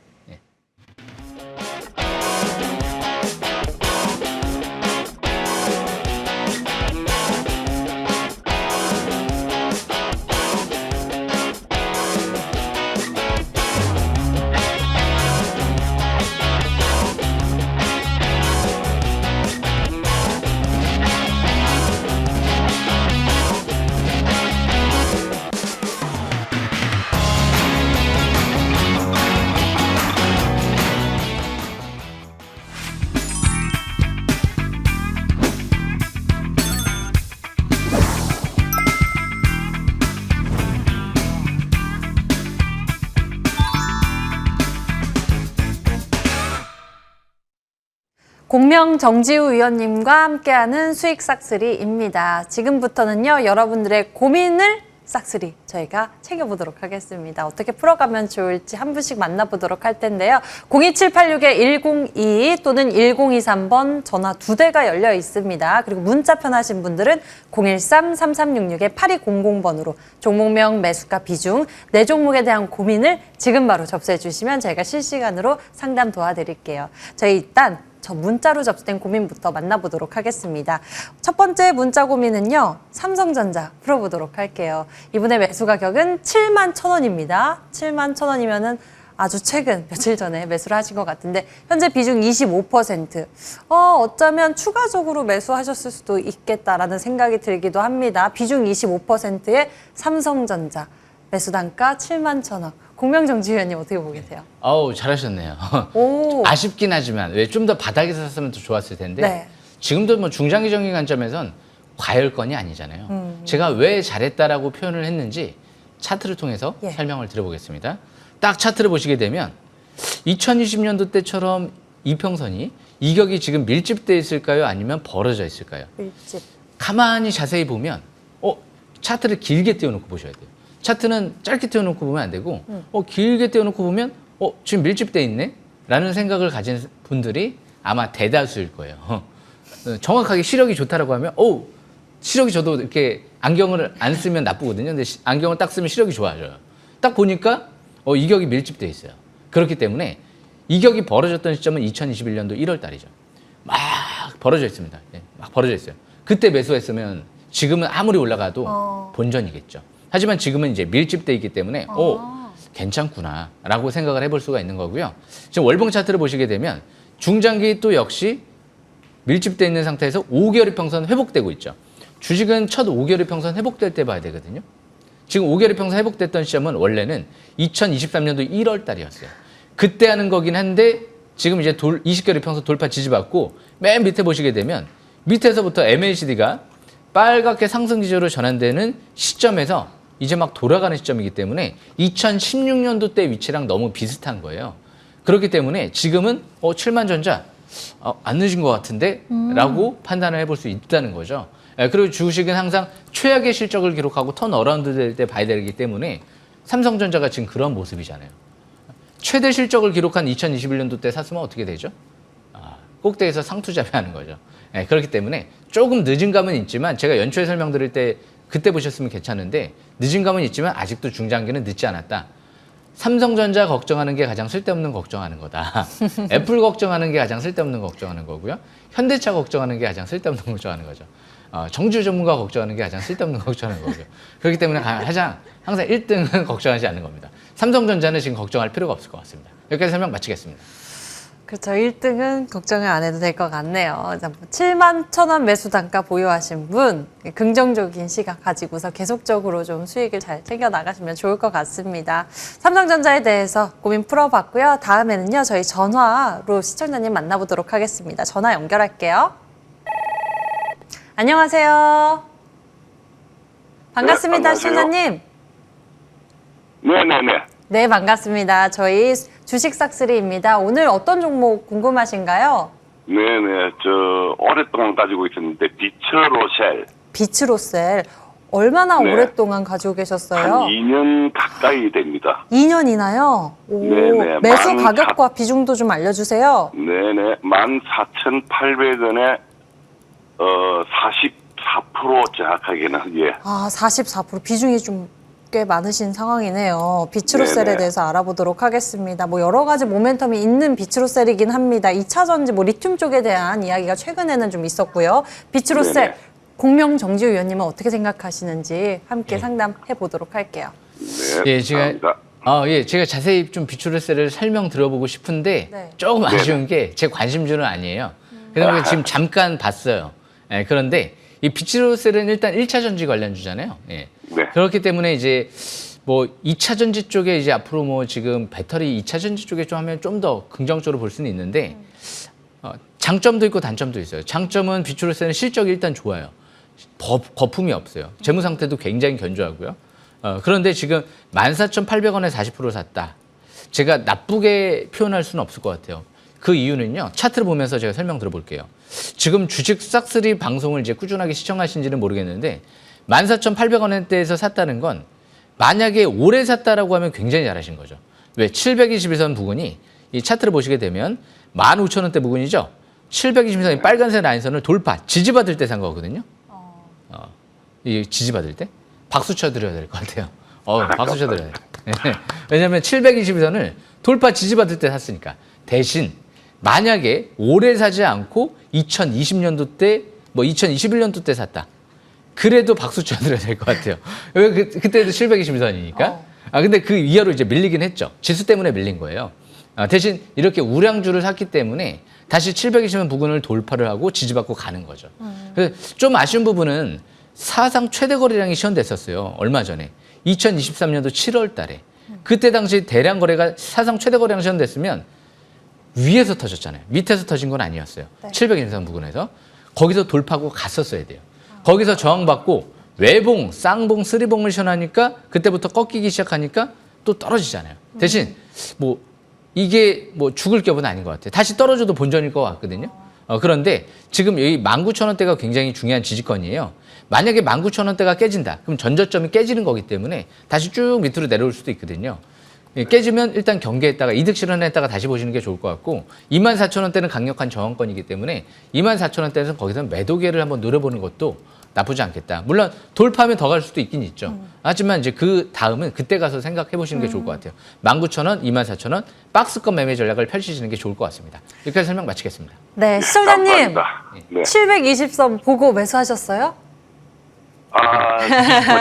공명 정지우 위원님과 함께하는 수익 싹쓸이입니다. 지금부터는요, 여러분들의 고민을 싹쓸이 저희가 챙겨보도록 하겠습니다. 어떻게 풀어가면 좋을지 한 분씩 만나보도록 할 텐데요. 02786-1022 또는 1023번 전화 2대가 열려 있습니다. 그리고 문자 편하신 분들은 013-3366-8200번으로 종목명, 매수가, 비중, 내 종목에 대한 고민을 지금 바로 접수해 주시면 저희가 실시간으로 상담 도와드릴게요. 저희 일단 저 문자로 접수된 고민부터 만나보도록 하겠습니다. 첫 번째 문자 고민은요, 삼성전자 풀어보도록 할게요. 이분의 매수 가격은 71,000원입니다. 71,000원이면은 아주 최근 며칠 전에 매수를 하신 것 같은데 현재 비중 25%. 어쩌면 추가적으로 매수하셨을 수도 있겠다라는 생각이 들기도 합니다. 비중 25%의 삼성전자 매수 단가 71,000원. 공명정지 위원님 어떻게 보고 계세요? 아우, 잘하셨네요. 오. 아쉽긴 하지만 왜 좀 더 바닥에서 샀으면 더 좋았을 텐데 네. 지금도 뭐 중장기적인 관점에선 과열건이 아니잖아요. 제가 왜 잘했다라고 표현을 했는지 차트를 통해서 예. 설명을 드려보겠습니다. 딱 차트를 보시게 되면 2020년도 때처럼 이평선이 이격이 지금 밀집돼 있을까요? 아니면 벌어져 있을까요? 일집. 가만히 자세히 보면 차트를 길게 띄워놓고 보셔야 돼요. 차트는 짧게 띄워놓고 보면 안 되고 길게 띄워놓고 보면 지금 밀집돼 있네? 라는 생각을 가진 분들이 아마 대다수일 거예요. 정확하게 시력이 좋다라고 하면 시력이 저도 이렇게 안경을 안 쓰면 나쁘거든요. 근데 안경을 딱 쓰면 시력이 좋아져요. 딱 보니까 이격이 밀집돼 있어요. 그렇기 때문에 이격이 벌어졌던 시점은 2021년도 1월 달이죠. 막 벌어져 있습니다. 네, 막 벌어져 있어요. 그때 매수했으면 지금은 아무리 올라가도 본전이겠죠. 하지만 지금은 이제 밀집돼 있기 때문에 괜찮구나라고 생각을 해볼 수가 있는 거고요. 지금 월봉 차트를 보시게 되면 중장기 또 역시 밀집돼 있는 상태에서 5개월 평선 회복되고 있죠. 주식은 첫 5개월 평선 회복될 때 봐야 되거든요. 지금 5개월 평선 회복됐던 시점은 원래는 2023년도 1월 달이었어요. 그때 하는 거긴 한데 지금 이제 20개월 평선 돌파 지지받고 맨 밑에 보시게 되면 밑에서부터 MACD가 빨갛게 상승 기조로 전환되는 시점에서 이제 막 돌아가는 시점이기 때문에 2016년도 때 위치랑 너무 비슷한 거예요. 그렇기 때문에 지금은 7만전자 안 늦은 것 같은데 라고 판단을 해볼 수 있다는 거죠. 그리고 주식은 항상 최악의 실적을 기록하고 턴 어라운드 될 때 봐야 되기 때문에 삼성전자가 지금 그런 모습이잖아요. 최대 실적을 기록한 2021년도 때 샀으면 어떻게 되죠? 꼭대기에서 상투잡이하는 거죠. 그렇기 때문에 조금 늦은 감은 있지만 제가 연초에 설명드릴 때 그때 보셨으면 괜찮은데 늦은 감은 있지만 아직도 중장기는 늦지 않았다. 삼성전자 걱정하는 게 가장 쓸데없는 걱정하는 거다. 애플 걱정하는 게 가장 쓸데없는 걱정하는 거고요. 현대차 걱정하는 게 가장 쓸데없는 걱정하는 거죠. 정주 전문가 걱정하는 게 가장 쓸데없는 걱정하는 거고요. 그렇기 때문에 항상 1등은 걱정하지 않는 겁니다. 삼성전자는 지금 걱정할 필요가 없을 것 같습니다. 여기까지 설명 마치겠습니다. 그렇죠. 1등은 걱정을 안 해도 될 것 같네요. 71,000원 매수 단가 보유하신 분, 긍정적인 시각 가지고서 계속적으로 좀 수익을 잘 챙겨 나가시면 좋을 것 같습니다. 삼성전자에 대해서 고민 풀어봤고요. 다음에는요, 저희 전화로 시청자님 만나보도록 하겠습니다. 전화 연결할게요. 안녕하세요. 반갑습니다, 네, 시청자님. 네네네. 네, 반갑습니다. 저희 주식 싹쓸이입니다. 오늘 어떤 종목 궁금하신가요? 네네. 오랫동안 가지고 있었는데, 비처로셀. 비츠로셀. 얼마나 네. 오랫동안 가지고 계셨어요? 한 2년 가까이 됩니다. 2년이나요? 네네. 매수 가격과 비중도 좀 알려주세요. 네네. 14,800원에, 44% 정확하게는, 예. 44% 비중이 좀 꽤 많으신 상황이네요. 비츠로셀에 네네. 대해서 알아보도록 하겠습니다. 여러 가지 모멘텀이 있는 비츠로셀이긴 합니다. 2차 전지, 리튬 쪽에 대한 이야기가 최근에는 좀 있었고요. 비츠로셀, 네네. 공명 정지우 위원님은 어떻게 생각하시는지 함께 상담해 보도록 할게요. 네. 제가 제가 자세히 좀 비추르셀을 설명 들어보고 싶은데 네. 조금 아쉬운 게 제 관심주는 아니에요. 그래서 지금 잠깐 봤어요. 그런데 이 비추르셀은 일단 1차 전지 관련주잖아요. 네. 그렇기 때문에 이제 2차 전지 쪽에 이제 앞으로 지금 배터리 2차 전지 쪽에 좀 하면 좀 더 긍정적으로 볼 수는 있는데 장점도 있고 단점도 있어요. 장점은 비추르셀은 실적이 일단 좋아요. 거품이 없어요. 재무 상태도 굉장히 견조하고요. 그런데 지금 14,800원에 40% 샀다. 제가 나쁘게 표현할 수는 없을 것 같아요. 그 이유는요. 차트를 보면서 제가 설명 들어볼게요. 지금 주식 싹쓸이 방송을 이제 꾸준하게 시청하신지는 모르겠는데 14,800원대에서 샀다는 건 만약에 올해 샀다라고 하면 굉장히 잘하신 거죠. 왜? 721선 부근이 이 차트를 보시게 되면 15,000원대 부근이죠. 720선이 빨간색 라인선을 돌파, 지지받을 때 산 거거든요. 이 지지받을 때? 박수 쳐드려야 될 것 같아요. 박수 쳐드려야 돼요. 왜냐하면 722선을 돌파 지지받을 때 샀으니까. 대신 만약에 올해 사지 않고 2020년도 때, 뭐 2021년도 때 샀다. 그래도 박수 쳐드려야 될 것 같아요. 왜 그때도 722선이니까. 근데 그 이하로 이제 밀리긴 했죠. 지수 때문에 밀린 거예요. 대신 이렇게 우량주를 샀기 때문에 다시 720선 부근을 돌파를 하고 지지받고 가는 거죠. 그래서 좀 아쉬운 부분은 사상 최대 거래량이 시현됐었어요. 얼마 전에. 2023년도 7월 달에. 그때 당시 대량 거래가 사상 최대 거래량 시현됐으면 위에서 터졌잖아요. 밑에서 터진 건 아니었어요. 네. 700인상 부근에서. 거기서 돌파하고 갔었어야 돼요. 거기서 저항받고 외봉, 쌍봉, 쓰리봉을 시현하니까 그때부터 꺾이기 시작하니까 또 떨어지잖아요. 대신 뭐 이게 뭐 죽을 격은 아닌 것 같아요. 다시 떨어져도 본전일 것 같거든요. 그런데 지금 여기 19,000원대가 굉장히 중요한 지지권이에요. 만약에 19,000원대가 깨진다. 그럼 전저점이 깨지는 거기 때문에 다시 쭉 밑으로 내려올 수도 있거든요. 깨지면 일단 경계했다가 이득 실현했다가 다시 보시는 게 좋을 것 같고 24,000원대는 강력한 저항권이기 때문에 24,000원대에서 거기서 매도계를 한번 노려보는 것도 나쁘지 않겠다. 물론 돌파하면 더 갈 수도 있긴 있죠. 하지만 이제 그 다음은 그때 가서 생각해 보시는 게 좋을 것 같아요. 19,000원, 24,000원 박스권 매매 전략을 펼치시는 게 좋을 것 같습니다. 여기까지 설명 마치겠습니다. 네, 시청자님. 감사합니다. 네. 720선 보고 매수하셨어요? 뭐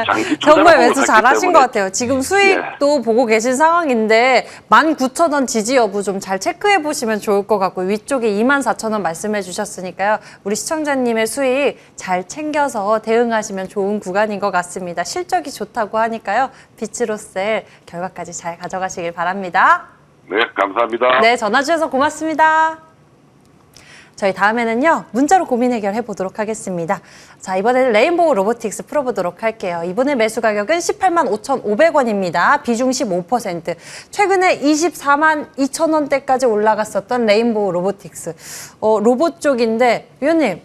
장기 정말 투자라고 매수 했기 잘하신 때문에. 것 같아요. 지금 수익도 보고 계신 상황인데 19,000원 지지 여부 좀 잘 체크해 보시면 좋을 것 같고 위쪽에 24,000원 말씀해 주셨으니까요. 우리 시청자님의 수익 잘 챙겨서 대응하시면 좋은 구간인 것 같습니다. 실적이 좋다고 하니까요. 비츠로셀 결과까지 잘 가져가시길 바랍니다. 네, 감사합니다. 네, 전화 주셔서 고맙습니다. 저희 다음에는요, 문자로 고민 해결해 보도록 하겠습니다. 자, 이번에는 레인보우 로보틱스 풀어보도록 할게요. 이번에 매수 가격은 185,500원입니다. 비중 15%. 최근에 242,000원대까지 올라갔었던 레인보우 로보틱스. 로봇 쪽인데, 위원님.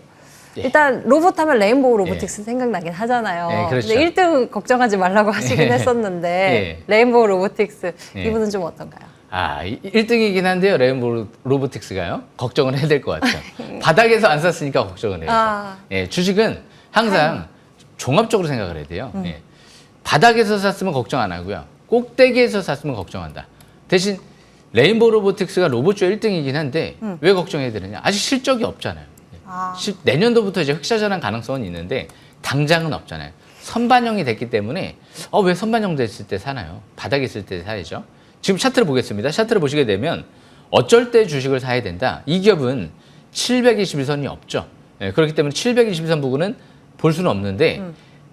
일단 로봇 하면 레인보우 로보틱스 생각나긴 하잖아요. 네, 그렇죠. 근데 1등 걱정하지 말라고 하시긴 했었는데 레인보우 로보틱스 이분은 좀 어떤가요? 1등이긴 한데요. 레인보우 로보틱스가요. 걱정을 해야 될 것 같아요. 바닥에서 안 샀으니까 걱정을 해요. 주식은 항상 종합적으로 생각을 해야 돼요. 바닥에서 샀으면 걱정 안 하고요. 꼭대기에서 샀으면 걱정한다. 대신 레인보우 로보틱스가 로봇주 1등이긴 한데 왜 걱정해야 되느냐. 아직 실적이 없잖아요. 내년도부터 이제 흑자전환 가능성은 있는데 당장은 없잖아요. 선반영이 됐기 때문에 왜 선반영 됐을 때 사나요? 바닥에 있을 때 사야죠. 지금 차트를 보겠습니다. 차트를 보시게 되면 어쩔 때 주식을 사야 된다. 이 기업은 721선이 없죠. 그렇기 때문에 721선 부분은 볼 수는 없는데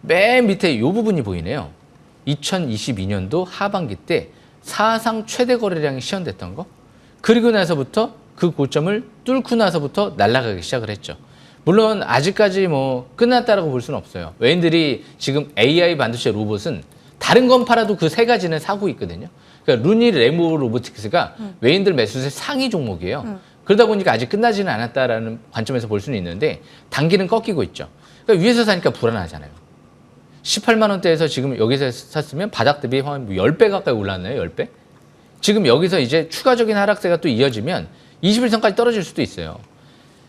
맨 밑에 이 부분이 보이네요. 2022년도 하반기 때 사상 최대 거래량이 시현됐던 거. 그리고 나서부터 그 고점을 뚫고 나서부터 날아가기 시작을 했죠. 물론 아직까지 뭐 끝났다라고 볼 수는 없어요. 외인들이 지금 AI 반도체 로봇은 다른 건 팔아도 그 세 가지는 사고 있거든요. 그러니까 루니 레인보우 로보틱스가 외인들 매수세 상위 종목이에요. 그러다 보니까 아직 끝나지는 않았다라는 관점에서 볼 수는 있는데 단기는 꺾이고 있죠. 그러니까 위에서 사니까 불안하잖아요. 18만 원대에서 지금 여기서 샀으면 바닥 대비 한 10배 가까이 올랐나요? 10배? 지금 여기서 이제 추가적인 하락세가 또 이어지면 21선까지 떨어질 수도 있어요.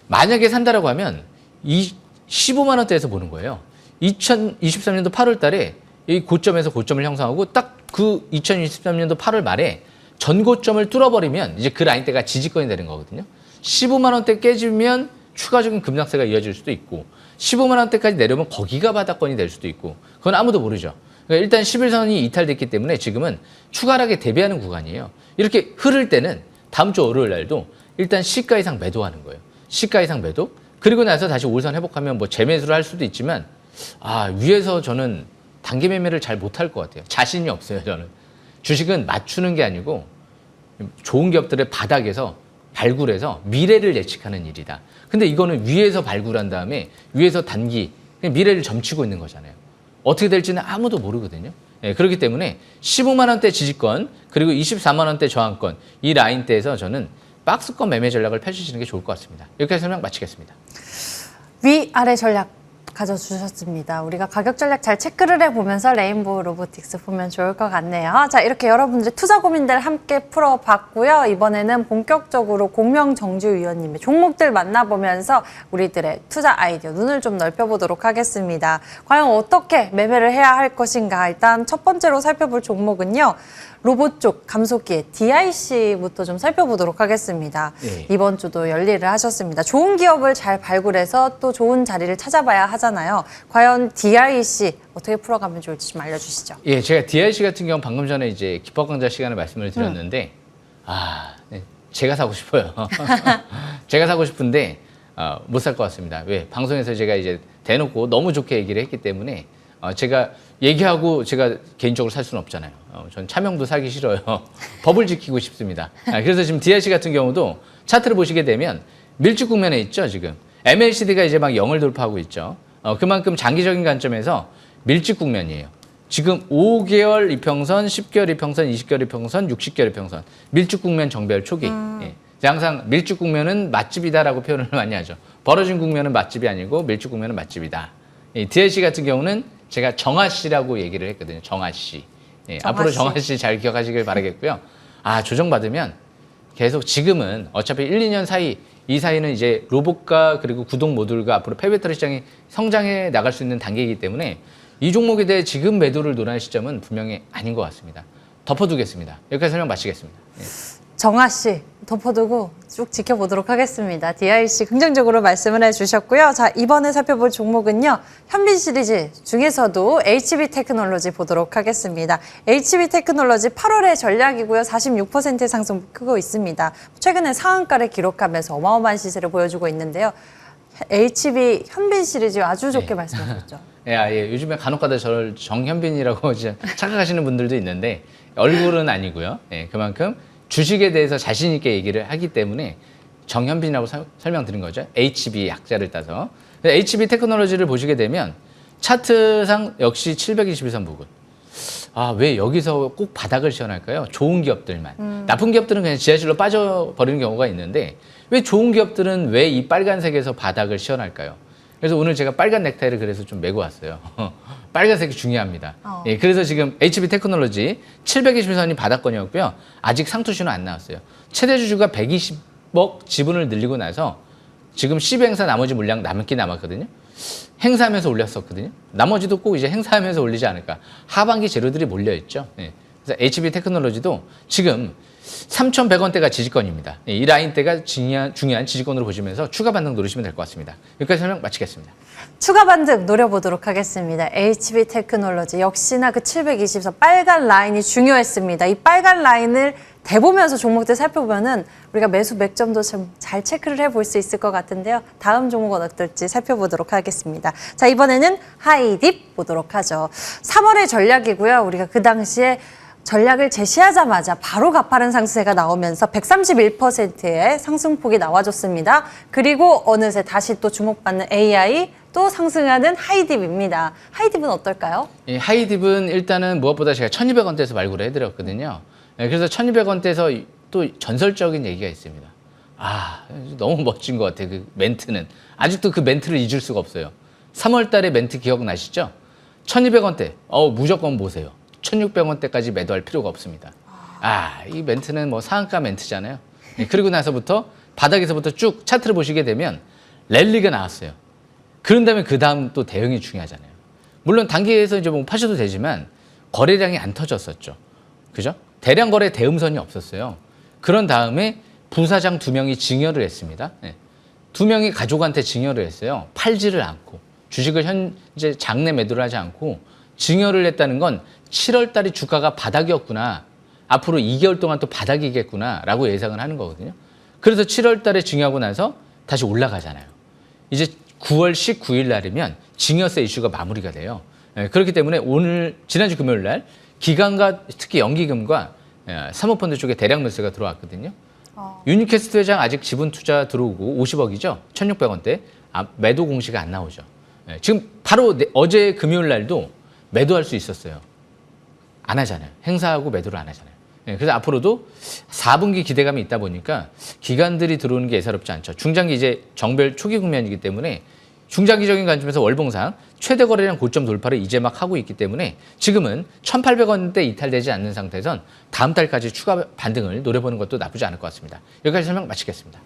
만약에 산다라고 하면 15만 원대에서 보는 거예요. 2023년도 8월 달에 이 고점에서 고점을 형성하고 딱 그 2023년도 8월 말에 전고점을 뚫어버리면 이제 그 라인대가 지지권이 되는 거거든요. 15만 원대 깨지면 추가적인 급락세가 이어질 수도 있고 15만 원대까지 내려오면 거기가 바닥권이 될 수도 있고 그건 아무도 모르죠. 그러니까 일단 11선이 이탈됐기 때문에 지금은 추가하게 대비하는 구간이에요. 이렇게 흐를 때는 다음 주 월요일 날도 일단 시가 이상 매도하는 거예요. 시가 이상 매도. 그리고 나서 다시 5선 회복하면 뭐 재매수를 할 수도 있지만 위에서 저는 단기 매매를 잘 못할 것 같아요. 자신이 없어요, 저는. 주식은 맞추는 게 아니고 좋은 기업들의 바닥에서 발굴해서 미래를 예측하는 일이다. 근데 이거는 위에서 발굴한 다음에 위에서 단기 그냥 미래를 점치고 있는 거잖아요. 어떻게 될지는 아무도 모르거든요. 그렇기 때문에 15만 원대 지지권 그리고 24만 원대 저항권 이 라인대에서 저는 박스권 매매 전략을 펼치시는 게 좋을 것 같습니다. 여기까지 설명 마치겠습니다. 위아래 전략 가져주셨습니다. 우리가 가격 전략 잘 체크를 해보면서 레인보우 로보틱스 보면 좋을 것 같네요. 자, 이렇게 여러분들의 투자 고민들 함께 풀어봤고요. 이번에는 본격적으로 공명정지위원님의 종목들 만나보면서 우리들의 투자 아이디어 눈을 좀 넓혀보도록 하겠습니다. 과연 어떻게 매매를 해야 할 것인가. 일단 첫 번째로 살펴볼 종목은요. 로봇 쪽 감속기의 DIC부터 좀 살펴보도록 하겠습니다. 네. 이번 주도 열일을 하셨습니다. 좋은 기업을 잘 발굴해서 또 좋은 자리를 찾아봐야 하잖아요. 과연 DIC 어떻게 풀어가면 좋을지 좀 알려주시죠. 예, 제가 DIC 같은 경우 방금 전에 이제 기법 강좌 시간에 말씀을 드렸는데, 네, 제가 사고 싶어요. 제가 사고 싶은데 못 살 것 같습니다. 왜? 방송에서 제가 이제 대놓고 너무 좋게 얘기를 했기 때문에 제가 얘기하고 제가 개인적으로 살 수는 없잖아요. 전 차명도 사기 싫어요. 법을 지키고 싶습니다. 그래서 지금 DIC 같은 경우도 차트를 보시게 되면 밀집 국면에 있죠, 지금. MACD가 이제 막 0을 돌파하고 있죠. 그만큼 장기적인 관점에서 밀집 국면이에요. 지금 5개월 이평선, 10개월 이평선, 20개월 이평선, 60개월 이평선. 밀집 국면 정배열 초기. 예. 항상 밀집 국면은 맛집이다라고 표현을 많이 하죠. 벌어진 국면은 맛집이 아니고 밀집 국면은 맛집이다. DIC 같은 경우는 제가 정아 씨라고 얘기를 했거든요. 정아 씨. 예, 앞으로 정아 씨 잘 기억하시길 바라겠고요. 조정받으면 계속 지금은 어차피 1, 2년 사이 이 사이는 이제 로봇과 그리고 구동 모듈과 앞으로 폐배터리 시장이 성장해 나갈 수 있는 단계이기 때문에 이 종목에 대해 지금 매도를 논할 시점은 분명히 아닌 것 같습니다. 덮어두겠습니다. 여기까지 설명 마치겠습니다. 예. 정아 씨 덮어두고 쭉 지켜보도록 하겠습니다. DIC 긍정적으로 말씀을 해주셨고요. 자, 이번에 살펴볼 종목은요. 현빈 시리즈 중에서도 HB 테크놀로지 보도록 하겠습니다. HB 테크놀로지 8월의 전략이고요. 46%의 상승 크고 있습니다. 최근에 상한가를 기록하면서 어마어마한 시세를 보여주고 있는데요. HB 현빈 시리즈 아주 좋게 말씀하셨죠. 예, 요즘에 간혹가다 저를 정현빈이라고 착각하시는 분들도 있는데 얼굴은 아니고요. 예, 그만큼 주식에 대해서 자신 있게 얘기를 하기 때문에 정현빈이라고 설명드린 거죠. HB 약자를 따서. HB 테크놀로지를 보시게 되면 차트상 역시 721선 부근. 왜 여기서 꼭 바닥을 시연할까요? 좋은 기업들만. 나쁜 기업들은 그냥 지하실로 빠져버리는 경우가 있는데 왜 좋은 기업들은 왜 이 빨간색에서 바닥을 시연할까요? 그래서 오늘 제가 빨간 넥타이를 그래서 좀 메고 왔어요. 빨간색이 중요합니다. 예, 그래서 지금 HB 테크놀로지 720선이 바닥권이었고요. 아직 상투신호 안 나왔어요. 최대 주주가 120억 지분을 늘리고 나서 지금 10행사 나머지 물량 남긴 남았거든요. 행사하면서 올렸었거든요. 나머지도 꼭 이제 행사하면서 올리지 않을까. 하반기 재료들이 몰려있죠. 예. 그래서 HB 테크놀로지도 지금 3,100원대가 지지권입니다. 이 라인대가 중요한 지지권으로 보시면서 추가 반등 노리시면 될 것 같습니다. 여기까지 설명 마치겠습니다. 추가 반등 노려보도록 하겠습니다. HB 테크놀로지 역시나 그 720선 빨간 라인이 중요했습니다. 이 빨간 라인을 대보면서 종목들 살펴보면은 우리가 매수 맥점도 좀 잘 체크를 해볼 수 있을 것 같은데요. 다음 종목은 어떨지 살펴보도록 하겠습니다. 자, 이번에는 하이딥 보도록 하죠. 3월의 전략이고요. 우리가 그 당시에 전략을 제시하자마자 바로 가파른 상승세가 나오면서 131%의 상승폭이 나와줬습니다. 그리고 어느새 다시 또 주목받는 AI 또 상승하는 하이딥입니다. 하이딥은 어떨까요? 이 하이딥은 일단은 무엇보다 제가 1,200원대에서 발굴을 해드렸거든요. 그래서 1,200원대에서 또 전설적인 얘기가 있습니다. 너무 멋진 것 같아요. 그 멘트는. 아직도 그 멘트를 잊을 수가 없어요. 3월 달에 멘트 기억나시죠? 1,200원대. 무조건 보세요. 1,600원대까지 매도할 필요가 없습니다. 이 멘트는 뭐 상한가 멘트잖아요. 그리고 나서부터 바닥에서부터 쭉 차트를 보시게 되면 랠리가 나왔어요. 그런 다음에 그 다음 또 대응이 중요하잖아요. 물론 단기에서 이제 뭐 파셔도 되지만 거래량이 안 터졌었죠. 그죠? 대량 거래 대음선이 없었어요. 그런 다음에 부사장 2명이 증여를 했습니다. 2명이 가족한테 증여를 했어요. 팔지를 않고 주식을 현재 장내 매도를 하지 않고 증여를 했다는 건 7월 달에 주가가 바닥이었구나. 앞으로 2개월 동안 또 바닥이겠구나 라고 예상을 하는 거거든요. 그래서 7월 달에 증여하고 나서 다시 올라가잖아요. 이제 9월 19일 날이면 증여세 이슈가 마무리가 돼요. 그렇기 때문에 지난주 금요일 날 기관과 특히 연기금과 사모펀드 쪽에 대량 매수가 들어왔거든요. 유니캐스트 회장 아직 지분 투자 들어오고 50억이죠. 1,600원대. 매도 공시가 안 나오죠. 지금 바로 어제 금요일 날도 매도할 수 있었어요. 안 하잖아요. 행사하고 매도를 안 하잖아요. 예, 그래서 앞으로도 4분기 기대감이 있다 보니까 기관들이 들어오는 게 예사롭지 않죠. 중장기 이제 정별 초기 국면이기 때문에 중장기적인 관점에서 월봉상 최대 거래량 고점 돌파를 이제 막 하고 있기 때문에 지금은 1,800원대 이탈되지 않는 상태에선 다음 달까지 추가 반등을 노려보는 것도 나쁘지 않을 것 같습니다. 여기까지 설명 마치겠습니다.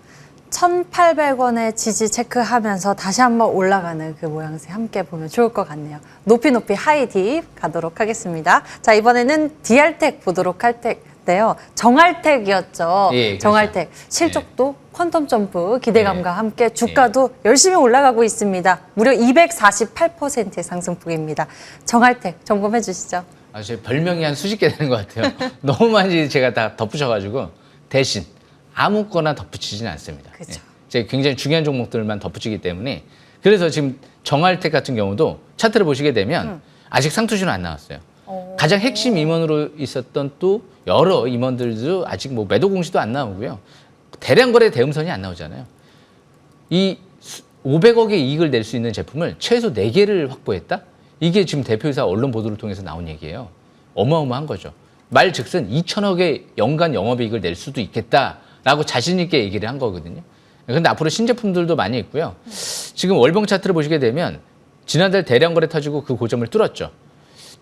1,800원의 지지 체크하면서 다시 한번 올라가는 그 모양새 함께 보면 좋을 것 같네요. 높이 하이 딥 가도록 하겠습니다. 자, 이번에는 DR텍 보도록 할 텐데요. 정알텍이었죠. 예, 그렇죠. 정알텍. 실적도 퀀텀 점프 기대감과 예. 함께 주가도 열심히 올라가고 있습니다. 무려 248%의 상승폭입니다. 정알텍 점검해 주시죠. 제 별명이 한 수십 개 되는 것 같아요. 너무 많이 제가 다 덧붙여가지고 대신 아무거나 덧붙이지는 않습니다. 그죠. 예. 제가 굉장히 중요한 종목들만 덧붙이기 때문에 그래서 지금 정알텍 같은 경우도 차트를 보시게 되면 아직 상투신은 안 나왔어요. 가장 핵심 임원으로 있었던 또 여러 임원들도 아직 뭐 매도 공시도 안 나오고요. 대량 거래 대음선이 안 나오잖아요. 이 500억의 이익을 낼 수 있는 제품을 최소 4개를 확보했다? 이게 지금 대표이사 언론 보도를 통해서 나온 얘기예요. 어마어마한 거죠. 말 즉슨 2천억의 연간 영업이익을 낼 수도 있겠다라고 자신 있게 얘기를 한 거거든요. 그런데 앞으로 신제품들도 많이 있고요. 지금 월봉 차트를 보시게 되면 지난달 대량 거래 터지고 그 고점을 뚫었죠.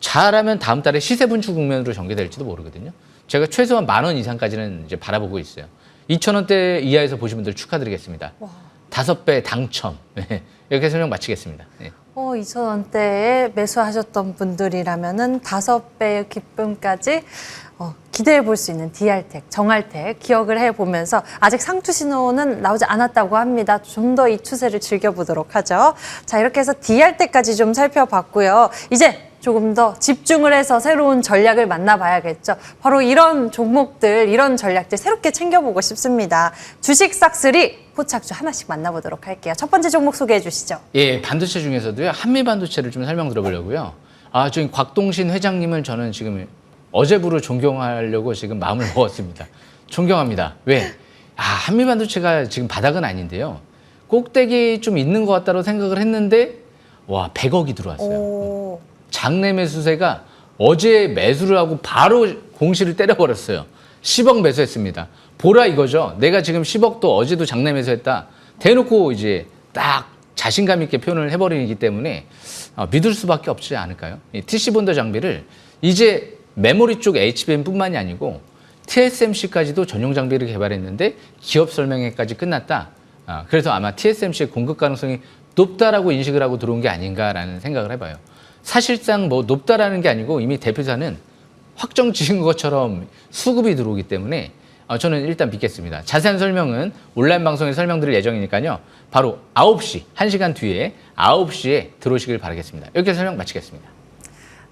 잘하면 다음 달에 시세 분출 국면으로 전개될지도 모르거든요. 제가 최소한 10,000원 이상까지는 이제 바라보고 있어요. 2,000원대 이하에서 보신 분들 축하드리겠습니다. 와. 5배 당첨. 네. 이렇게 설명 마치겠습니다. 네. 2,000원대에 매수하셨던 분들이라면은 5배의 기쁨까지 기대해 볼 수 있는 DR텍, 정알텍 기억을 해보면서 아직 상투 신호는 나오지 않았다고 합니다. 좀 더 이 추세를 즐겨보도록 하죠. 자, 이렇게 해서 DR텍까지 좀 살펴봤고요. 이제 조금 더 집중을 해서 새로운 전략을 만나봐야겠죠. 바로 이런 종목들, 이런 전략들 새롭게 챙겨보고 싶습니다. 주식 싹쓸이 포착주 하나씩 만나보도록 할게요. 첫 번째 종목 소개해 주시죠. 예, 반도체 중에서도요. 한미 반도체를 좀 설명 들어보려고요. 지금 곽동신 회장님을 저는 지금 어제부로 존경하려고 지금 마음을 먹었습니다. 존경합니다. 왜? 한미 반도체가 지금 바닥은 아닌데요. 꼭대기 좀 있는 것 같다고 생각을 했는데 와, 100억이 들어왔어요. 장내 매수세가 어제 매수를 하고 바로 공시를 때려버렸어요. 10억 매수했습니다. 보라 이거죠. 내가 지금 10억도 어제도 장내 매수했다. 대놓고 이제 딱 자신감 있게 표현을 해버리기 때문에 믿을 수밖에 없지 않을까요? 이 TC본더 장비를 이제 메모리 쪽 HBM뿐만이 아니고 TSMC까지도 전용 장비를 개발했는데 기업 설명회까지 끝났다. 그래서 아마 TSMC의 공급 가능성이 높다라고 인식을 하고 들어온 게 아닌가라는 생각을 해봐요. 사실상 뭐 높다라는 게 아니고 이미 대표사는 확정 지은 것처럼 수급이 들어오기 때문에 저는 일단 믿겠습니다. 자세한 설명은 온라인 방송에 설명드릴 예정이니까요. 바로 9시, 1시간 뒤에 9시에 들어오시길 바라겠습니다. 이렇게 설명 마치겠습니다.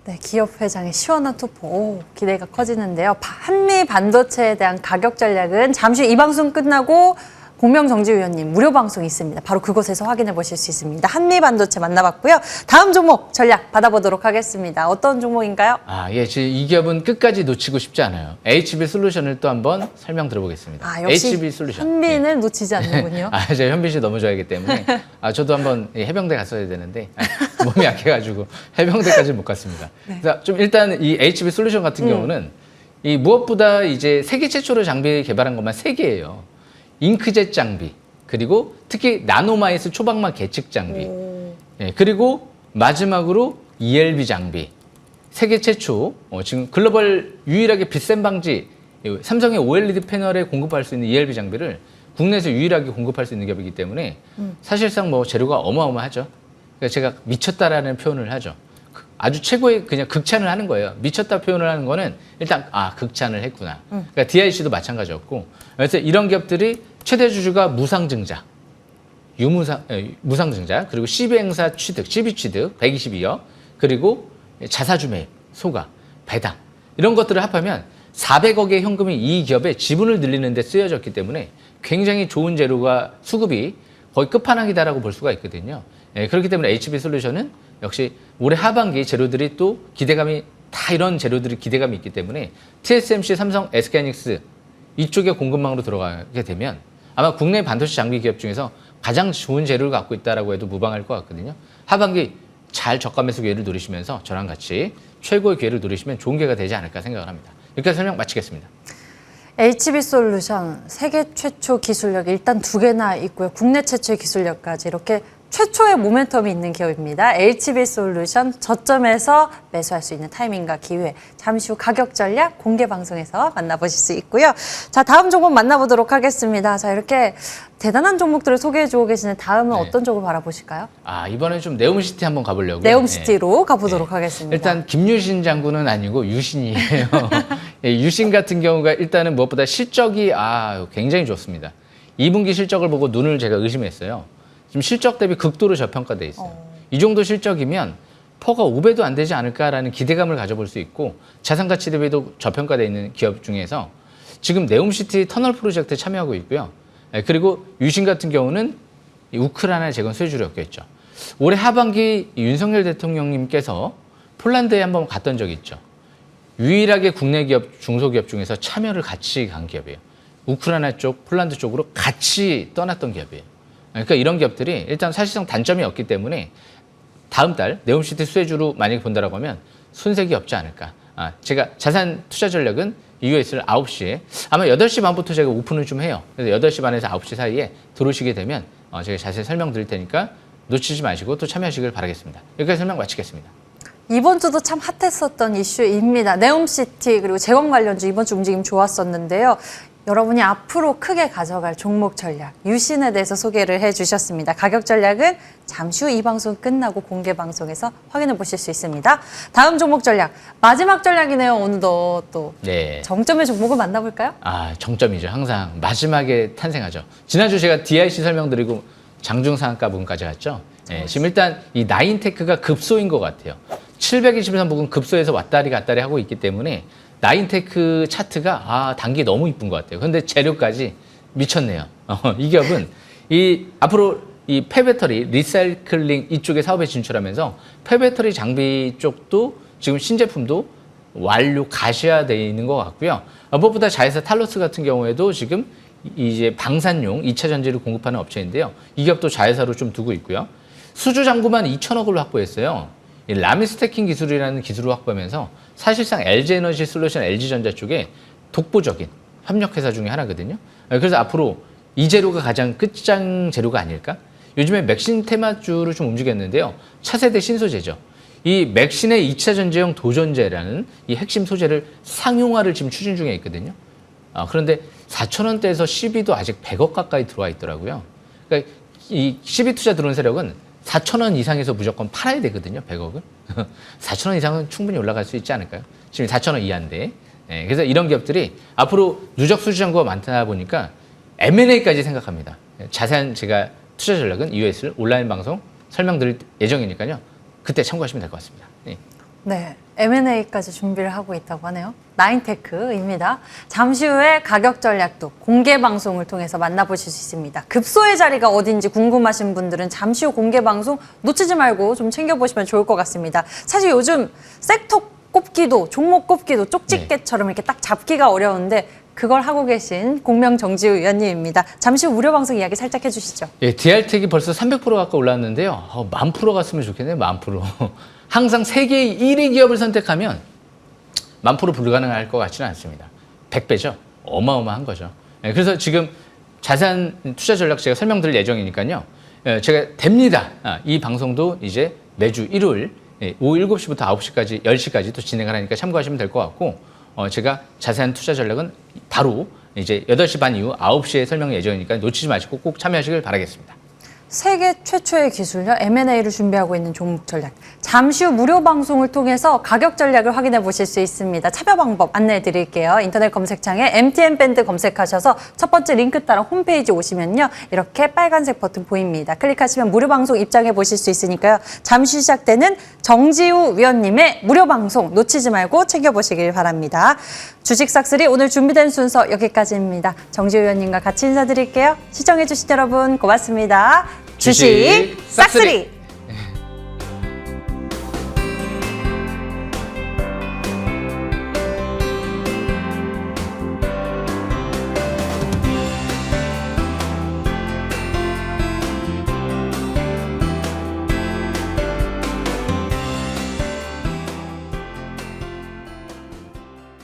네, 기업 회장의 시원한 투포 기대가 커지는데요. 한미 반도체에 대한 가격 전략은 잠시 후 이 방송 끝나고 공명정지위원님 무료 방송이 있습니다. 바로 그곳에서 확인해 보실 수 있습니다. 한미 반도체 만나봤고요. 다음 종목 전략 받아보도록 하겠습니다. 어떤 종목인가요? 예, 이 기업은 끝까지 놓치고 싶지 않아요. HB 솔루션을 또 한번 설명 들어보겠습니다. 역시 HB 솔루션. 현빈을 놓치지 않는군요. 제가 현빈 씨 너무 좋아하기 때문에 저도 한번 해병대 갔어야 되는데 몸이 약해가지고 해병대까지 못 갔습니다. 네. 그래서 좀 일단 이 HB 솔루션 같은 경우는 이 무엇보다 이제 세계 최초로 장비 개발한 것만 3개예요. 잉크젯 장비, 그리고 특히 나노마이스 초박막 계측 장비, 그리고 마지막으로 ELB 장비. 세계 최초, 지금 글로벌 유일하게 빛샘 방지, 삼성의 OLED 패널에 공급할 수 있는 ELB 장비를 국내에서 유일하게 공급할 수 있는 기업이기 때문에 사실상 뭐 재료가 어마어마하죠. 그러니까 제가 미쳤다라는 표현을 하죠. 아주 최고의 그냥 극찬을 하는 거예요. 미쳤다 표현을 하는 거는 일단 극찬을 했구나. 그러니까 DIC도 마찬가지였고, 그래서 이런 기업들이 최대 주주가 무상증자, 무상증자, 그리고 CB행사 취득, CB 취득 122억, 그리고 자사주 매입, 소가, 배당 이런 것들을 합하면 400억의 현금이 이 기업의 지분을 늘리는 데 쓰여졌기 때문에 굉장히 좋은 재료가 수급이 거의 끝판왕이다라고 볼 수가 있거든요. 그렇기 때문에 HB 솔루션은 역시 올해 하반기 재료들이 또 기대감이 다 이런 재료들이 기대감이 있기 때문에 TSMC, 삼성, SK하이닉스 이쪽에 공급망으로 들어가게 되면 아마 국내 반도체 장비 기업 중에서 가장 좋은 재료를 갖고 있다라고 해도 무방할 것 같거든요. 하반기 잘 저가 매수 기회를 누리시면서 저랑 같이 최고의 기회를 누리시면 좋은 기회가 되지 않을까 생각을 합니다. 여기까지 설명 마치겠습니다. HB솔루션 세계 최초 기술력 일단 2개나 있고요. 국내 최초의 기술력까지 이렇게 최초의 모멘텀이 있는 기업입니다. HB솔루션 저점에서 매수할 수 있는 타이밍과 기회. 잠시 후 가격 전략 공개 방송에서 만나보실 수 있고요. 자, 다음 종목 만나보도록 하겠습니다. 자, 이렇게 대단한 종목들을 소개해주고 계시는 다음은 어떤 쪽을 바라보실까요? 이번에 좀 네옴시티 한번 가보려고요. 네옴시티로 가보도록 하겠습니다. 일단 김유신 장군은 아니고 유신이에요. 유신 같은 경우가 일단은 무엇보다 실적이 굉장히 좋습니다. 2분기 실적을 보고 눈을 제가 의심했어요. 지금 실적 대비 극도로 저평가돼 있어요. 이 정도 실적이면 퍼가 5배도 안 되지 않을까라는 기대감을 가져볼 수 있고 자산 가치 대비도 저평가돼 있는 기업 중에서 지금 네옴시티 터널 프로젝트에 참여하고 있고요. 그리고 유신 같은 경우는 우크라이나 재건 수혜주력이었죠. 올해 하반기 윤석열 대통령님께서 폴란드에 한번 갔던 적이 있죠. 유일하게 국내 기업, 중소기업 중에서 참여를 같이 간 기업이에요. 우크라이나 쪽, 폴란드 쪽으로 같이 떠났던 기업이에요. 그러니까 이런 기업들이 일단 사실상 단점이 없기 때문에 다음 달 네옴시티 수혜주로 만약에 본다라고 하면 손색이 없지 않을까. 제가 자산 투자 전략은 EUS를 9시에 아마 8시 반부터 제가 오픈을 좀 해요. 그래서 8시 반에서 9시 사이에 들어오시게 되면 제가 자세히 설명드릴 테니까 놓치지 마시고 또 참여하시길 바라겠습니다. 여기까지 설명 마치겠습니다. 이번 주도 참 핫했었던 이슈입니다. 네옴시티 그리고 재건 관련주 이번 주 움직임 좋았었는데요. 여러분이 앞으로 크게 가져갈 종목 전략, 유신에 대해서 소개를 해주셨습니다. 가격 전략은 잠시 후 이 방송 끝나고 공개 방송에서 확인해 보실 수 있습니다. 다음 종목 전략, 마지막 전략이네요. 오늘도 또 정점의 종목을 만나볼까요? 정점이죠. 항상 마지막에 탄생하죠. 지난주 제가 DIC 설명드리고 장중상한가 부분까지 갔죠. 지금 일단 이 나인테크가 급소인 것 같아요. 723 부분 급소해서 왔다리 갔다리 하고 있기 때문에 나인테크 차트가 단기 너무 이쁜 것 같아요. 근데 재료까지 미쳤네요. 이 기업은 앞으로 이 폐배터리 리사이클링 이쪽에 사업에 진출하면서 폐배터리 장비 쪽도 지금 신제품도 완료 가시화되어 있는 것 같고요. 무엇보다 자회사 탈로스 같은 경우에도 지금 이제 방산용 2차 전지를 공급하는 업체인데요. 이 기업도 자회사로 좀 두고 있고요. 수주 잔고만 2천억을 확보했어요. 이 라미스테킹 기술이라는 기술을 확보하면서 사실상 LG에너지 솔루션, LG전자 쪽에 독보적인 협력회사 중에 하나거든요. 그래서 앞으로 이 재료가 가장 끝장 재료가 아닐까? 요즘에 맥신 테마주를 좀 움직였는데요. 차세대 신소재죠. 이 맥신의 2차 전지형 도전제라는 이 핵심 소재를 상용화를 지금 추진 중에 있거든요. 그런데 4,000원대에서 시비도 아직 100억 가까이 들어와 있더라고요. 그러니까 이 시비 투자 들어온 세력은 4,000원 이상에서 무조건 팔아야 되거든요, 100억을. 4,000원 이상은 충분히 올라갈 수 있지 않을까요? 지금 4,000원 이하인데. 그래서 이런 기업들이 앞으로 누적 수주 잔고가 많다 보니까 M&A까지 생각합니다. 자세한 제가 투자 전략은 EUS를 온라인 방송 설명드릴 예정이니까요. 그때 참고하시면 될 것 같습니다. 네, M&A까지 준비를 하고 있다고 하네요. 나인테크입니다. 잠시 후에 가격 전략도 공개 방송을 통해서 만나보실 수 있습니다. 급소의 자리가 어딘지 궁금하신 분들은 잠시 후 공개 방송 놓치지 말고 좀 챙겨보시면 좋을 것 같습니다. 사실 요즘 섹터 꼽기도 종목 꼽기도 쪽집게처럼 이렇게 딱 잡기가 어려운데 그걸 하고 계신 공명 정지우 위원님입니다. 잠시 후 무료 방송 이야기 살짝 해주시죠. DR텍이 벌써 300% 가까이 올랐는데요. 10,000% 갔으면 좋겠네요. 10,000%. 항상 세계의 1위 기업을 선택하면 10,000% 불가능할 것 같지는 않습니다. 100배죠. 어마어마한 거죠. 그래서 지금 자산 투자 전략 제가 설명드릴 예정이니까요. 제가 됩니다. 이 방송도 이제 매주 일요일 오후 7시부터 9시까지 10시까지 또 진행을 하니까 참고하시면 될 것 같고 제가 자세한 투자 전략은 바로 이제 8시 반 이후 9시에 설명 예정이니까 놓치지 마시고 꼭 참여하시길 바라겠습니다. 세계 최초의 기술력 M&A를 준비하고 있는 종목 전략. 잠시 후 무료 방송을 통해서 가격 전략을 확인해 보실 수 있습니다. 참여 방법 안내해 드릴게요. 인터넷 검색창에 MTN 밴드 검색하셔서 첫 번째 링크 따라 홈페이지 오시면요. 이렇게 빨간색 버튼 보입니다. 클릭하시면 무료 방송 입장해 보실 수 있으니까요. 잠시 시작되는 정지우 위원님의 무료 방송 놓치지 말고 챙겨보시길 바랍니다. 주식 싹쓸이 오늘 준비된 순서 여기까지입니다. 정지우 위원님과 같이 인사드릴게요. 시청해 주신 여러분 고맙습니다. 주식 싹쓸이.